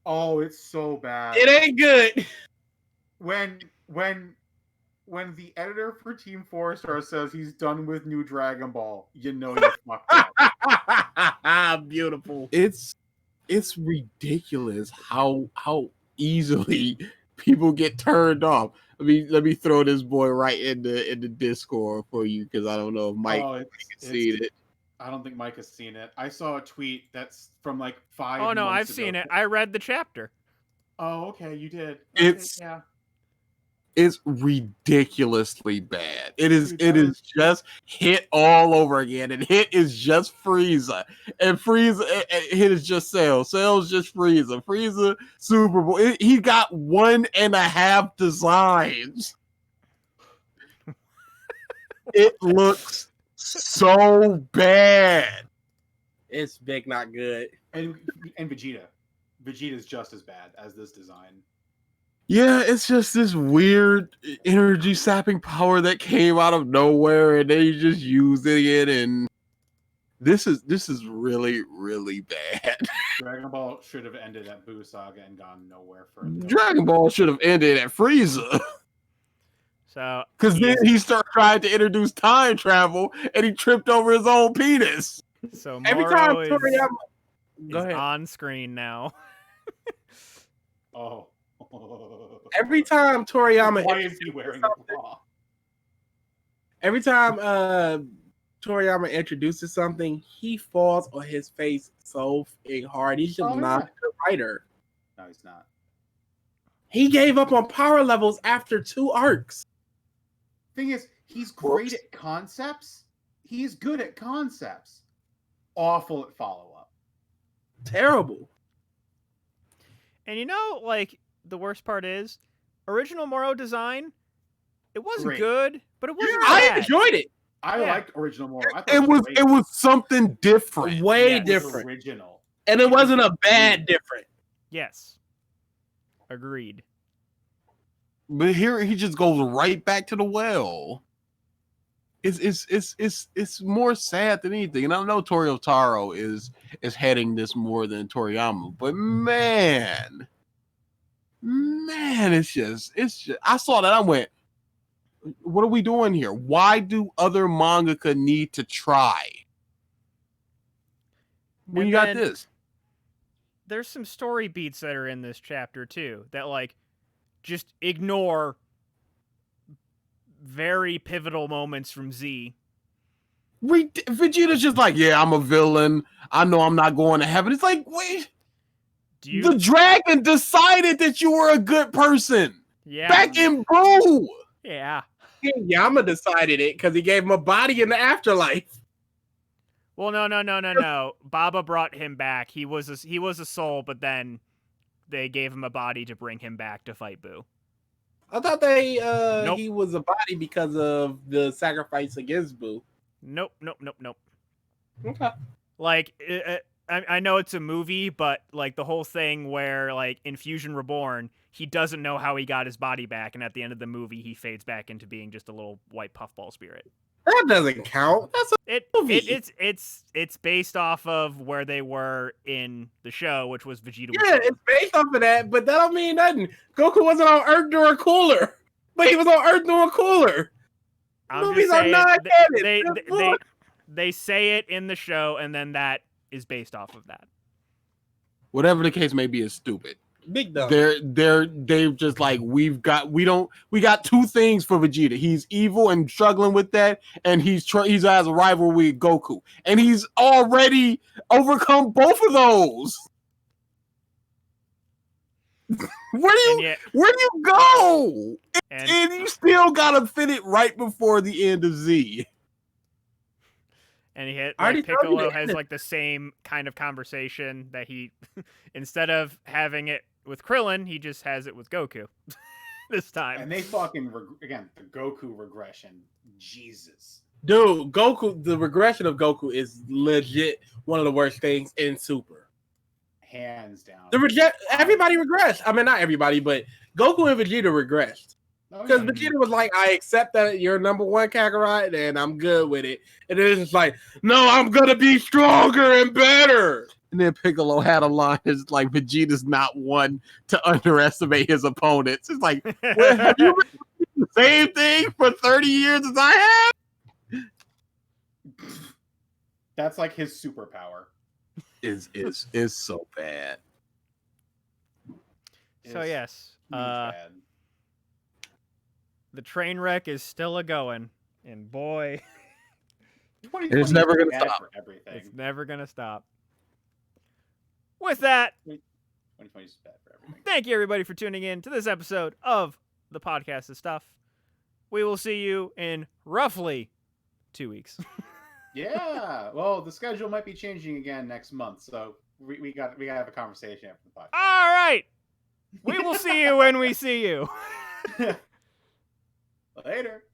Oh, it's so bad. It ain't good. When the editor for Team 4-Star says he's done with New Dragon Ball, you know you fucked up. Beautiful. It's ridiculous how easily people get turned off. Let me throw this boy right in the Discord for you because I don't know if Mike has seen it. I don't think Mike has seen it. I saw a tweet that's from like 5 Oh no, months I've ago. seen it. I read the chapter. Oh, okay, you did. It's ridiculously bad. It is just Hit all over again, and Hit is just Frieza, and Hit is just Cell. Cell's just Frieza. Frieza Super Bowl. He got 1.5 designs. It looks so bad. It's big, not good. And Vegeta. Vegeta's just as bad as this design. Yeah, it's just this weird energy sapping power that came out of nowhere, and they just using it, and this is really, really bad. Dragon Ball should have ended at Buu Saga and gone nowhere further. Dragon Ball should have ended at Frieza. So, because then he started trying to introduce time travel, and he tripped over his own penis. So every time Moro Toriyama is on screen now. Every time Toriyama, why is he wearing a bra? Every time Toriyama introduces something, he falls on his face so hard. He's just not a good writer. No, he's not. He gave up on power levels after 2 arcs. Thing is, he's great at concepts. He's good at concepts. Awful at follow-up. Terrible. And you know, like, the worst part is, original Moro design, it wasn't good, but it wasn't bad. I enjoyed it. I liked original Moro. I thought It was something different. Way different. Original. And it wasn't a bad different. Yes. Agreed. But here he just goes right back to the well. It's more sad than anything. And I know Torio Taro is heading this more than Toriyama, but man, it's just I saw that, I went, what are we doing here? Why do other mangaka need to try when you got this? There's some story beats that are in this chapter too that like just ignore very pivotal moments from Z. Vegeta's just like, yeah, I'm a villain. I know I'm not going to heaven. It's like, wait, the dragon decided that you were a good person. Yeah. Back in Boo. Yeah. Yama decided it because he gave him a body in the afterlife. Well, no. Baba brought him back. He was a soul, but then they gave him a body to bring him back to fight Boo. I thought he was a body because of the sacrifice against Boo. Nope. Okay. Like, I know it's a movie, but like the whole thing where like in Fusion Reborn, he doesn't know how he got his body back, and at the end of the movie, he fades back into being just a little white puffball spirit. That doesn't count. That's a movie. It's based off of where they were in the show, which was Vegeta. Yeah, it's based off of that, but that don't mean nothing. Goku wasn't on Earth during Cooler, but he was on Earth during Cooler. Movies are not canon. They say it in the show, and then that is based off of that. Whatever the case may be, is stupid. Big dumb. They've just like, we got 2 things for Vegeta. He's evil and struggling with that, and he's has a rivalry with Goku, and he's already overcome both of those. Where do you go? And you still gotta fit it right before the end of Z. And he hit like, Piccolo has like the same kind of conversation that he instead of having it with Krillin, he just has it with Goku this time. And they fucking again, the Goku regression. Jesus. Dude, the regression of Goku is legit one of the worst things in Super. Hands down. Everybody regressed. I mean, not everybody, but Goku and Vegeta regressed. Because Vegeta was like, I accept that you're number 1 Kakarot, and I'm good with it. And then it's just like, no, I'm going to be stronger and better. And then Piccolo had a line that's like, Vegeta's not one to underestimate his opponents. It's like, well, have you been the same thing for 30 years as I have? That's like his superpower. Is so bad. So yes, bad. The train wreck is still a going, and boy, it's never gonna stop. It's never gonna stop. With that, 2020 is bad for everything. Thank you everybody for tuning in to this episode of the Podcast of Stuff. We will see you in roughly 2 weeks. Yeah, well, the schedule might be changing again next month, so we got to have a conversation after the podcast. All right, we will see you when we see you. Later.